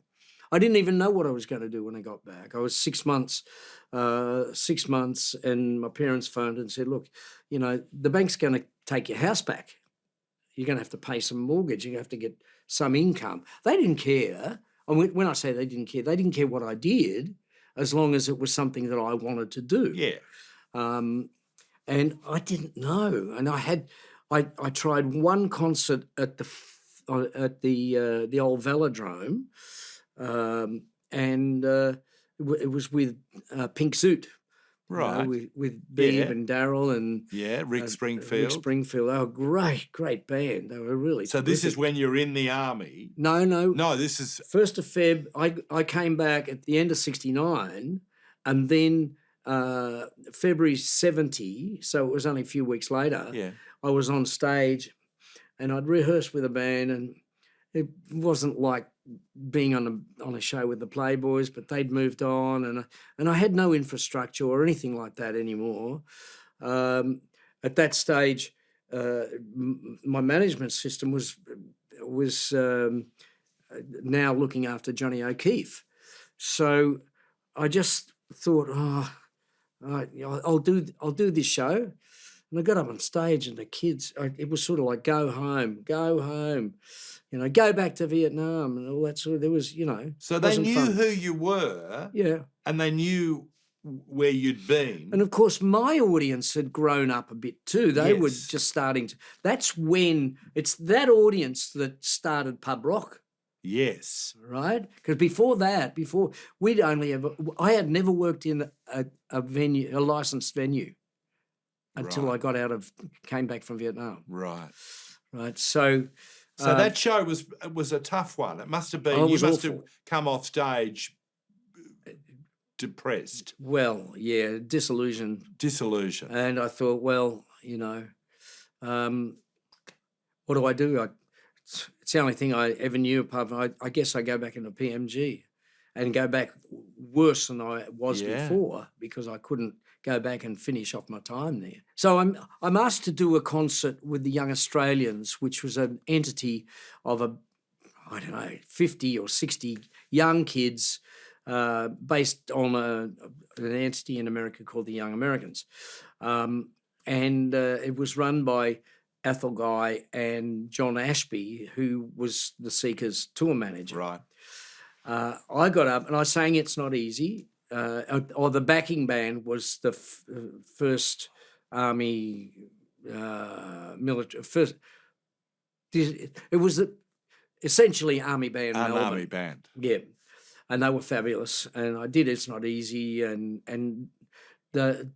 I didn't even know what I was going to do when I got back. I was 6 months, and my parents phoned and said, look, the bank's going to take your house back. You're going to have to pay some mortgage. You're going to have to get some income. They didn't care. And when I say they didn't care what I did, as long as it was something that I wanted to do. Yeah. And I didn't know. And I tried one concert at the old Velodrome, and it was with Pink Suit. Right. With Beeb and Daryl and Rick Springfield. Rick Springfield. They were great band. They were really. So this is when you're in the army. No. This is 1st of Feb. I came back at the end of '69, and then February '70. So it was only a few weeks later. Yeah. I was on stage, and I'd rehearsed with a band, and it wasn't like being on a show with the Playboys, but they'd moved on, and I had no infrastructure or anything like that anymore. At that stage, my management system was now looking after Johnny O'Keefe, so I just thought, I'll do this show. And I got up on stage, and the kids, it was sort of like, go home, go back to Vietnam and all that sort of, there was, So they knew who you were. Yeah. And they knew where you'd been. And of course, my audience had grown up a bit too. They were just starting to, that's when, it's that audience that started pub rock. Yes. Right? Because before we'd only ever, I had never worked in a venue, a licensed venue. Until I came back from Vietnam. Right. So that show was a tough one. It must have been. You must have come off stage depressed. Well, yeah, disillusioned. And I thought, well, what do I do? It's the only thing I ever knew apart from, I guess I go back into PMG and go back worse than I was before, because I couldn't go back and finish off my time there. So I'm asked to do a concert with the Young Australians, which was an entity of 50 or 60 young kids based on an entity in America called the Young Americans. And it was run by Athol Guy and John Ashby, who was the Seekers tour manager. Right. I got up and I sang It's Not Easy. Or the backing band was the first Army military. It was essentially Army band. An Melbourne. Army band. Yeah, and they were fabulous. And I did It's Not Easy, and the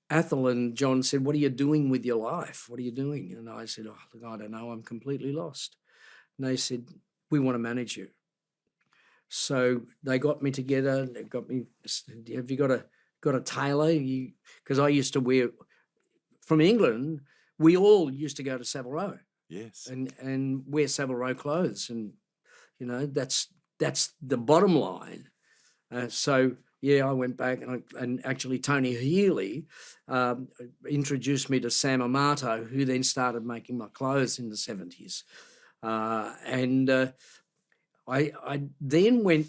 Athol and John said, "What are you doing with your life? What are you doing?" And I said, "Oh, look, I don't know. I'm completely lost." And they said, "We want to manage you." So they got me together. They got me. Have you got a tailor? Because I used to wear from England. We all used to go to Savile Row. Yes. And wear Savile Row clothes, and that's the bottom line. So yeah, I went back and actually Tony Healy introduced me to Sam Amato, who then started making my clothes in the 70s, and. I then went.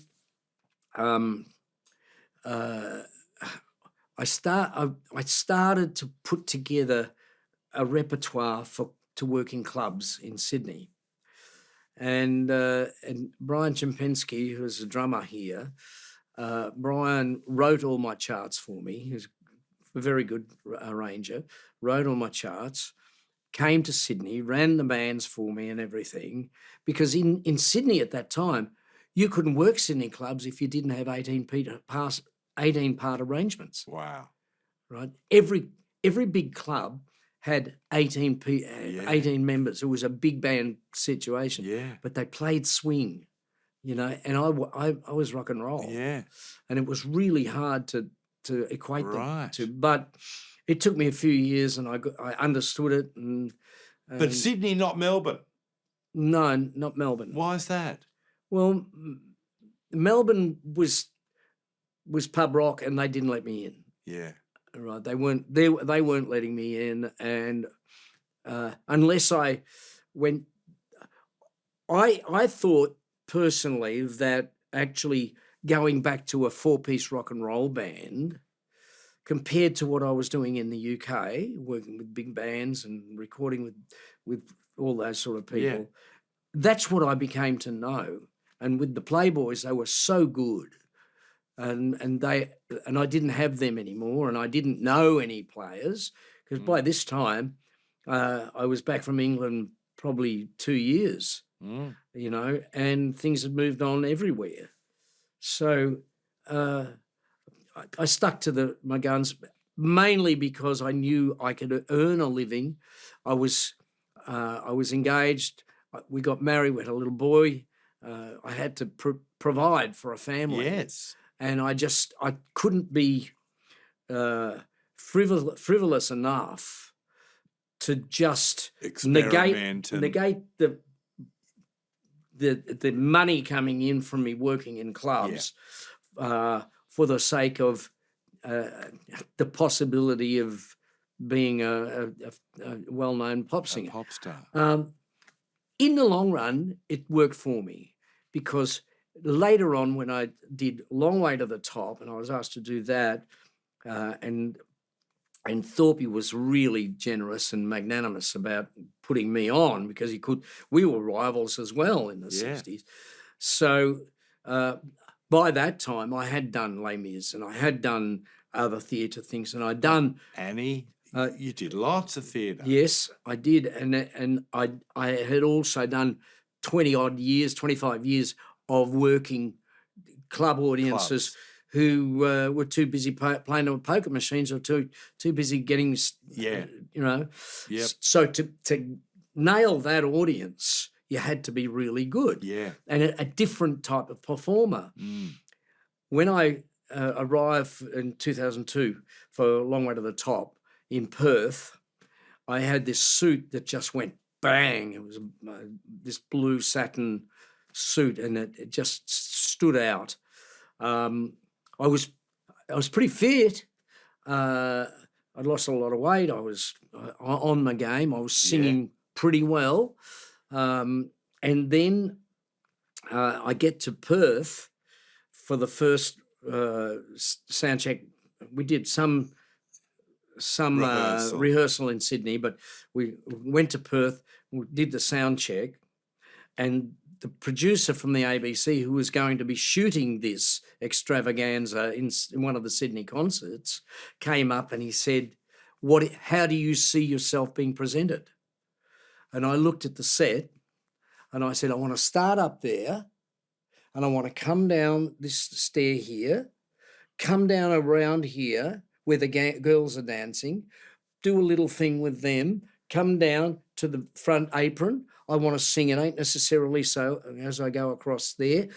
I started to put together a repertoire to work in clubs in Sydney, and Brian Chempensky, who was a drummer here, Brian wrote all my charts for me. He was a very good arranger. Wrote all my charts. Came to Sydney, ran the bands for me and everything, because in Sydney at that time, you couldn't work Sydney clubs if you didn't have 18-part arrangements. Wow. Right? Every big club had 18 members. It was a big band situation. Yeah. But they played swing, and I was rock and roll. Yeah. And it was really hard to equate right. them to, but it took me a few years, and I understood it. But Sydney, not Melbourne. No, not Melbourne. Why is that? Well, Melbourne was pub rock, and they didn't let me in. Yeah. Right. They weren't letting me in, and unless I went. I thought personally that actually going back to a 4-piece rock and roll band compared to what I was doing in the UK, working with big bands and recording with all those sort of people, that's what I became to know. And with the Playboys, they were so good. And I didn't have them anymore, and I didn't know any players because by this time I was back from England probably 2 years, you know, and things had moved on everywhere. So I stuck to my guns mainly because I knew I could earn a living. I was engaged. We got married. We had a little boy. I had to provide for a family. Yes. And I couldn't be frivolous enough to just negate the money coming in from me working in clubs for the sake of the possibility of being a well-known pop singer. A pop star. In the long run, it worked for me because later on when I did Long Way to the Top and I was asked to do that, and Thorpe was really generous and magnanimous about putting me on because we were rivals as well in the 60s. So by that time I had done Les Mis and I had done other theatre things and I'd done... Annie, you did lots of theatre. Yes, I did. And I had also done 25 years of working club audiences who were too busy playing on poker machines or too busy getting, you know. Yep. So to nail that audience, you had to be really good. Yeah. And a different type of performer. When I arrived in 2002 for Long Way to the Top in Perth, I had this suit that just went bang. It was this blue satin suit, and it just stood out. I was pretty fit. I'd lost a lot of weight. I was on my game. I was singing pretty well. And then I get to Perth for the first sound check. We did some rehearsal in Sydney, but we went to Perth, we did the sound check, and the producer from the ABC who was going to be shooting this extravaganza in one of the Sydney concerts came up and he said, how do you see yourself being presented? And I looked at the set and I said, I want to start up there and I want to come down this stair here, come down around here where the girls are dancing, do a little thing with them, come down to the front apron. I want to sing. It ain't necessarily so as I go across there.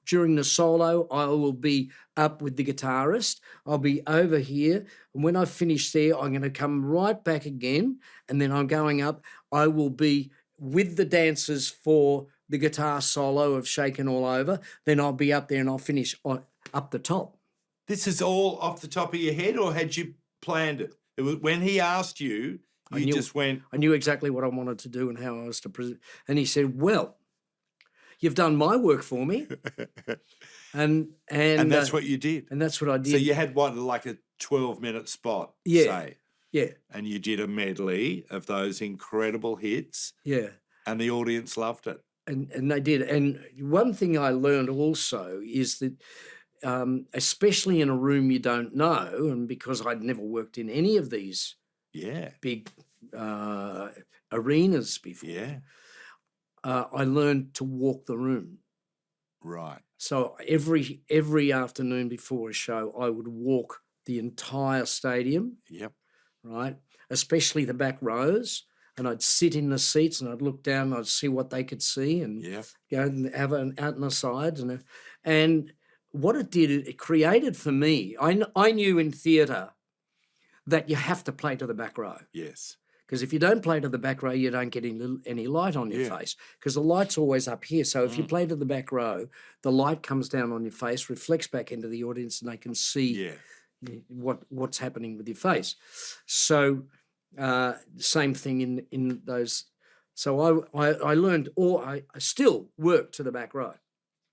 During the solo, I will be up with the guitarist. I'll be over here. And when I finish there, I'm going to come right back again. And then I'm going up. I will be with the dancers for the guitar solo of Shakin All Over. Then I'll be up there and I'll finish up the top. This is all off the top of your head, or had you planned it? It was when he asked you, just went... I knew exactly what I wanted to do and how I was to present. And he said, well, you've done my work for me. and that's what you did. And that's what I did. So you had like a 12-minute spot, say. Yeah. And you did a medley of those incredible hits. Yeah. And the audience loved it. And they did. And one thing I learned also is that especially in a room you don't know, and because I'd never worked in any of these big arenas before, I learned to walk the room. Right. So every afternoon before a show, I would walk the entire stadium. Yep. Right, especially the back rows, and I'd sit in the seats and I'd look down and I'd see what they could see and go and have an out on the sides and what it did, it created for me. I knew in theatre that you have to play to the back row. Yes. Because if you don't play to the back row, you don't get any light on your face because the light's always up here. So if you play to the back row, the light comes down on your face, reflects back into the audience, and they can see what's happening with your face. So same thing in those. So I learned, or I still work to the back row.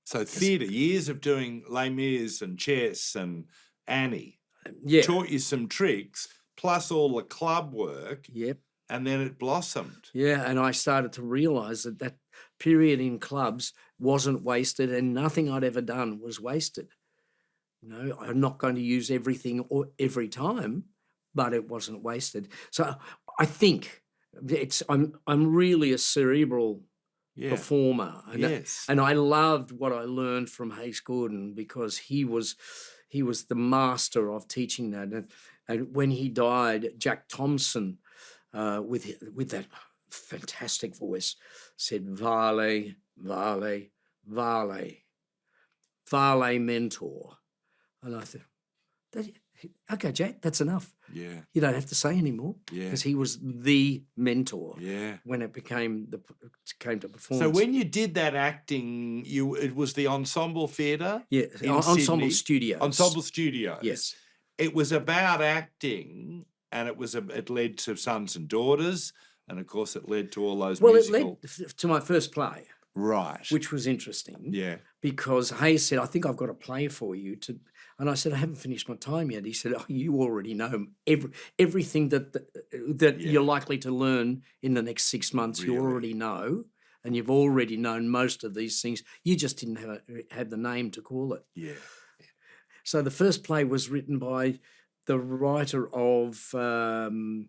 So theatre, years of doing Les Mis and chess and Annie, Yeah. taught you some tricks, plus all the club work, Yep. and then it blossomed. Yeah, and I started to realise that that period in clubs wasn't wasted, and nothing I'd ever done was wasted. You know, I'm not going to use everything or every time, but it wasn't wasted. So I think I'm really a cerebral performer, and Yes. and I loved what I learned from Hayes Gordon, because he was the master of teaching that. And when he died, Jack Thompson, with that fantastic voice, said "Vale, vale, vale, vale mentor," and I thought, "Okay, Jack, that's enough. Yeah. You don't have to say anymore." Yeah. Because he was the mentor. Yeah. When it came to So performance. when you did that acting, it was the ensemble theatre? Yeah, in Ensemble Sydney? Studios. Ensemble Studios. Yes. It was about acting, and it led to Sons and Daughters, and of course it led to all those Well, musical... it led to my first play, Right. which was interesting. Yeah. Because Hayes said, "I think I've got a play for you to," and I said, "I haven't finished my time yet." He said, "Oh, you already know everything that you're likely to learn in the next 6 months. You Really? already know, and you've already known most of these things. You just didn't have the name to call it." Yeah. So the first play was written by the writer of Flying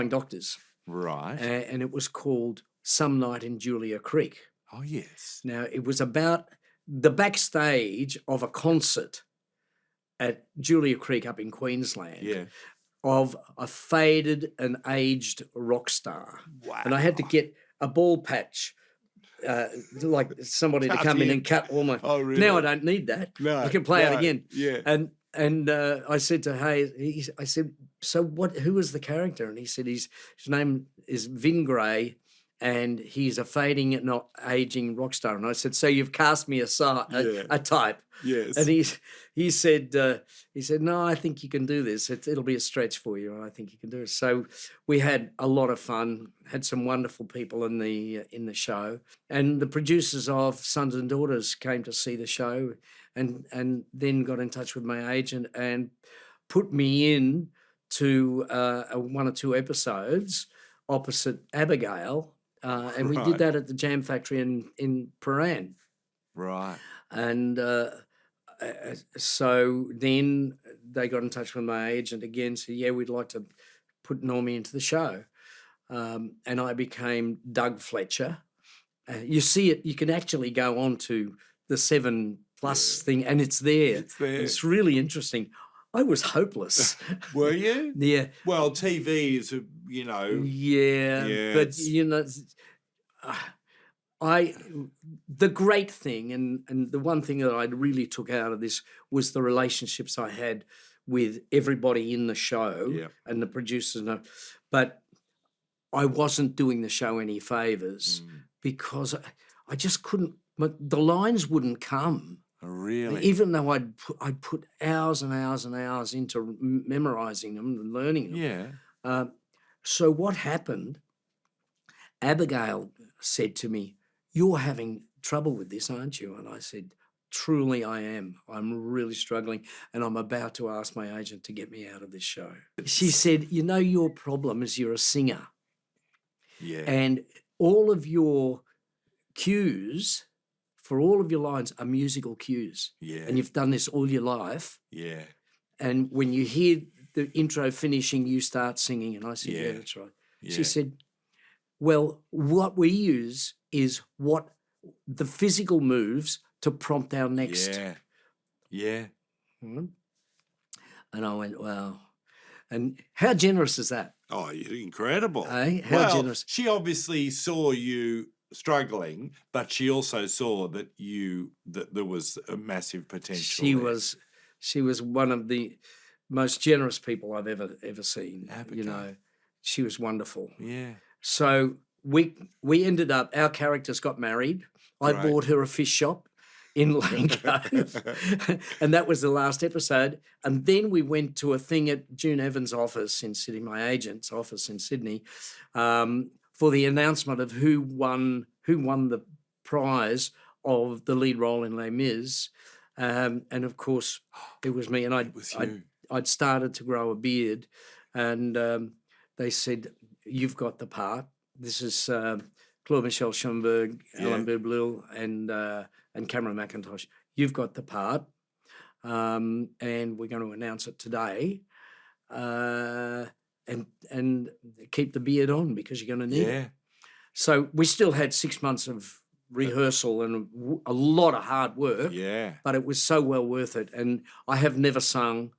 Doctors, Right. and it was called Some Night in Julia Creek. Oh, yes. Now, it was about the backstage of a concert at Julia Creek up in Queensland. Yeah. Of a faded and aged rock star. Wow. And I had to get a ball patch, like somebody to Cut come in in. and cut all my... Oh, really? Now I don't need that. No, I can play it no, again. yeah. And I said to Hayes, I said, "So who is the character?" And he said, his name is Vin Gray, and he's a fading, not aging rock star. And I said, "So you've cast me a type." Yes. And he said, "No, I think you can do this. It'll be a stretch for you, and I think you can do it." So we had a lot of fun, had some wonderful people in the show, and the producers of Sons and Daughters came to see the show, and then got in touch with my agent and put me in to 1 or 2 episodes opposite Abigail, and we Right. did that at the Jam Factory in Paran. Right. And so then they got in touch with my agent again, said, "Yeah, we'd like to put Normie into the show." And I became Doug Fletcher. You see it, you can actually go on to the 7+ thing, and it's there. It's there. It's really interesting. I was hopeless. Were you? Yeah. Well, TV is, Yeah, but the great thing, and the one thing that I really took out of this was the relationships I had with everybody in the show and the producers. But I wasn't doing the show any favours because I just couldn't. The lines wouldn't come. Really? Even though I'd put hours and hours and hours into memorising them and learning them. Yeah. So what happened, Abigail said to me, "You're having trouble with this, aren't you?" And I said, "Truly I am. I'm really struggling, and I'm about to ask my agent to get me out of this show." She said, "You know, your problem is you're a singer. Yeah. And all of your cues for all of your lines are musical cues. Yeah. And you've done this all your life. Yeah. And when you hear the intro finishing, you start singing." And I said, "Yeah, that's right." Yeah. She said, "Well, what we use is what the physical moves to prompt our next." Yeah. Yeah. And I went, "Wow." And how generous is that? Oh, you're incredible. Eh? How generous. She obviously saw you struggling, but she also saw that there was a massive potential. She was one of the most generous people I've ever seen. Abigail. You know, she was wonderful. Yeah. So we ended up, our characters got married. I Right. bought her a fish shop in Lane Cove, and that was the last episode. And then we went to a thing at June Evans' office in Sydney, my agent's office in Sydney, for the announcement of who won the prize of the lead role in Les Mis. And of course, it was me. And I'd started to grow a beard, and they said, "You've got the part." This is Claude Michel Schoenberg, Alan Bublil, and Cameron McIntosh. "You've got the part, and we're going to announce it today. And keep the beard on because you're going to need it." So we still had 6 months of rehearsal and a lot of hard work. But it was so well worth it, and I have never sung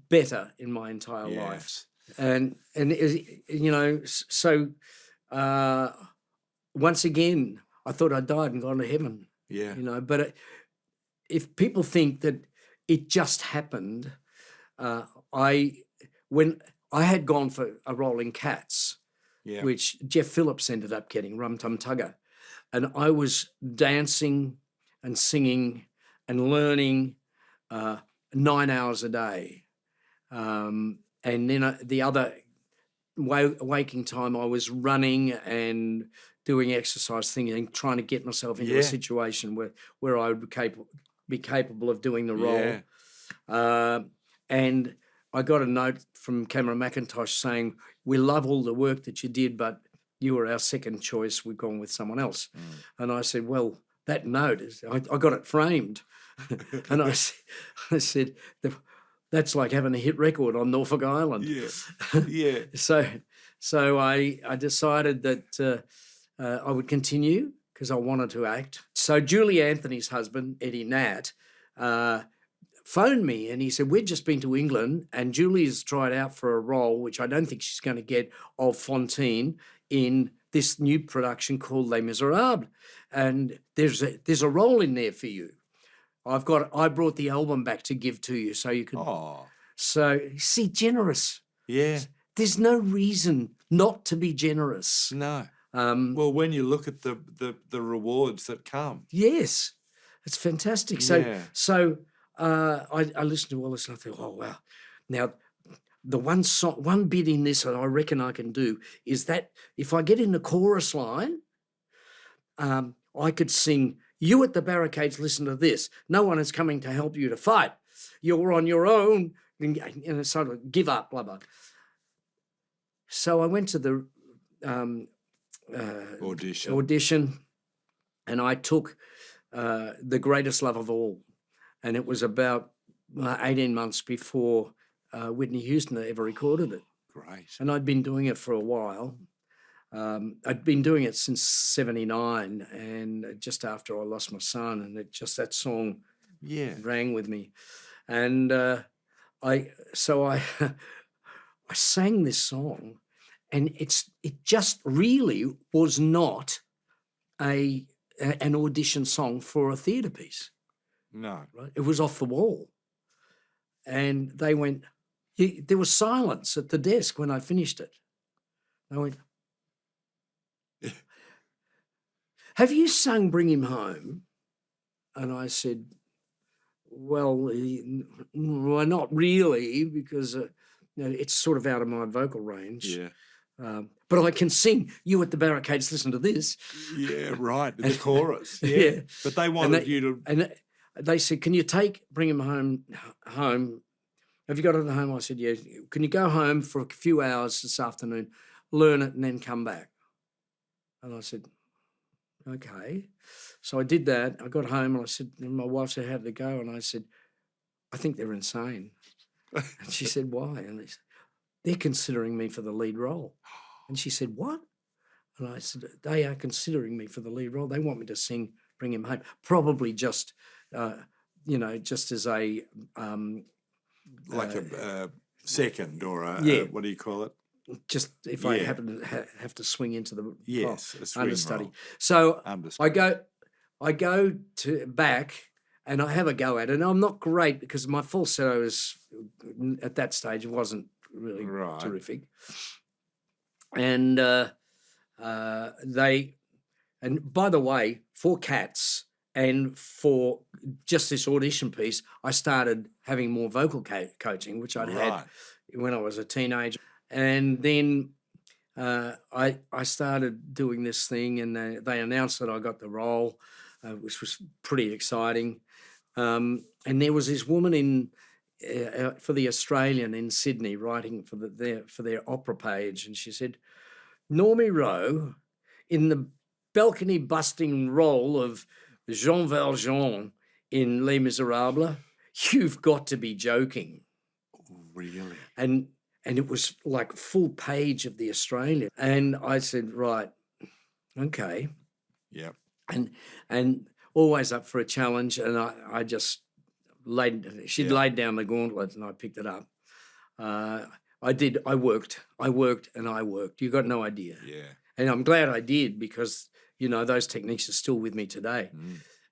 better in my entire life. And you know, so once again, I thought I died and gone to heaven. You know, but if people think that it just happened, when I had gone for a role in Cats, which Jeff Phillips ended up getting, Rum Tum Tugger, and I was dancing and singing and learning 9 hours a day, and then the other waking time I was running and doing exercise, thinking, trying to get myself into a situation where I would be capable of doing the role. And I got a note from Cameron McIntosh saying, "We love all the work that you did, but you were our second choice. We've gone with someone else." And I said, "Well, that note is," I got it framed. And I said, "That's like having a hit record on Norfolk Island." So I decided that I would continue because I wanted to act. So Julie Anthony's husband, Eddie Nat, phoned me and he said, "We've just been to England and Julie's tried out for a role, which I don't think she's going to get, of Fantine in this new production called Les Miserables. And there's a role in there for you. I brought the album back to give to you so you could." So, see, generous. There's no reason not to be generous. No. Well, when you look at the rewards that come. Yes, it's fantastic. So I listened to all this and I thought, oh, wow. Now, the one bit in this that I reckon I can do is that if I get in the chorus line, I could sing, "You at the barricades, listen to this. No one is coming to help you to fight. You're on your own." And sort of give up, blah, blah. So I went to the audition and I took The Greatest Love of All. And it was about 18 months before Whitney Houston ever recorded it. Great. And I'd been doing it for a while. I'd been doing it since 1979, and just after I lost my son, and that song rang with me. And I sang this song, and it just really was not an audition song for a theatre piece. No. Right? It was off the wall. And they went, there was silence at the desk when I finished it. They went, "Have you sung Bring Him Home?" And I said, well, not really, because it's sort of out of my vocal range. But I can sing "You at the barricades, listen to this." Yeah, right, the chorus. But they wanted you to... And they said, "Can you Bring Him home? Have you got it at home?" I said, "Yeah." "Can you go home for a few hours this afternoon, learn it, and then come back?" And I said, "Okay." So I did that. I got home and I said, and my wife said, "How did it go?" And I said, "I think they're insane." And she said, "Why?" And they said, "They're considering me for the lead role." And she said, "What?" And I said, "They are considering me for the lead role. They want me to sing Bring Him Home, probably just, just as a..." like a second or what do you call it? Just if I happen to have to swing into the understudy. Role. So I go back and I have a go at it. And I'm not great because my falsetto is, at that stage, it wasn't really terrific. And and by the way, for Cats and for just this audition piece, I started having more vocal coaching, which I'd had when I was a teenager. And then I started doing this thing, and they announced that I got the role. which was pretty exciting. And there was this woman for the Australian in Sydney writing for their opera page, and she said, Normie Rowe, in the balcony busting role of Jean Valjean in Les Miserables, you've got to be joking. Really? And it was like full page of the Australian. And I said, right, okay. Yeah. And always up for a challenge. And I just she'd laid down the gauntlet and I picked it up. I worked. You got no idea. Yeah. And I'm glad I did, because, those techniques are still with me today.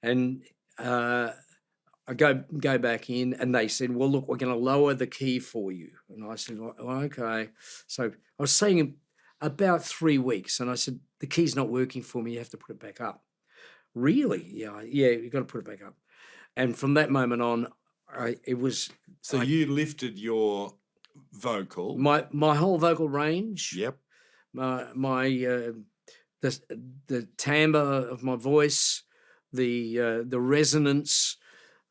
And I go back in, and they said, well, look, we're going to lower the key for you. And I said, well, okay. So I was saying about 3 weeks, and I said, the key's not working for me. You have to put it back up. Really? Yeah, you've got to put it back up. And from that moment on, it was... So you lifted your vocal. My whole vocal range. Yep. The timbre of my voice, the resonance,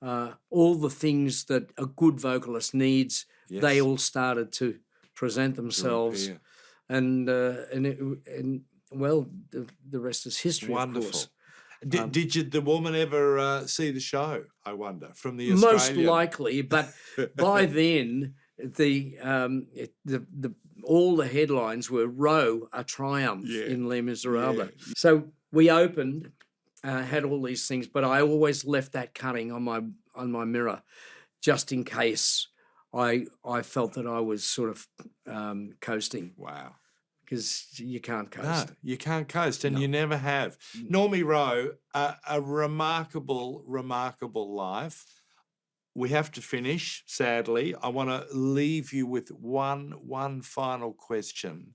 all the things that a good vocalist needs, they all started to present themselves, and the rest is history. Wonderful. Of course. Did the woman ever see the show, I wonder, from the Australian? Most likely, but by then all the headlines were Rowe, a triumph in Les Miserables. Yeah. So we opened, had all these things, but I always left that cutting on my mirror, just in case I felt that I was sort of coasting. Wow. Because you can't coast. No, you can't coast, and you never have. Normie Rowe, a remarkable, remarkable life. We have to finish, sadly. I want to leave you with one final question.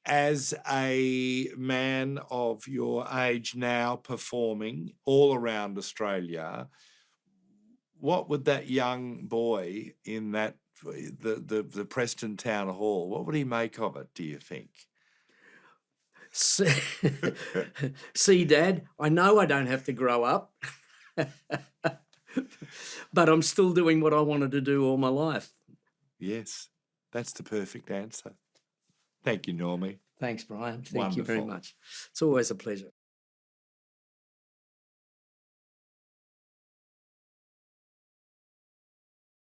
As a man of your age now performing all around Australia, what would that young boy in that the Preston Town Hall, what would he make of it, do you think? See, Dad, I know I don't have to grow up, but I'm still doing what I wanted to do all my life. Yes, that's the perfect answer. Thank you, Normie. Thanks, Brian. Thank Wonderful. you very much. It's always a pleasure.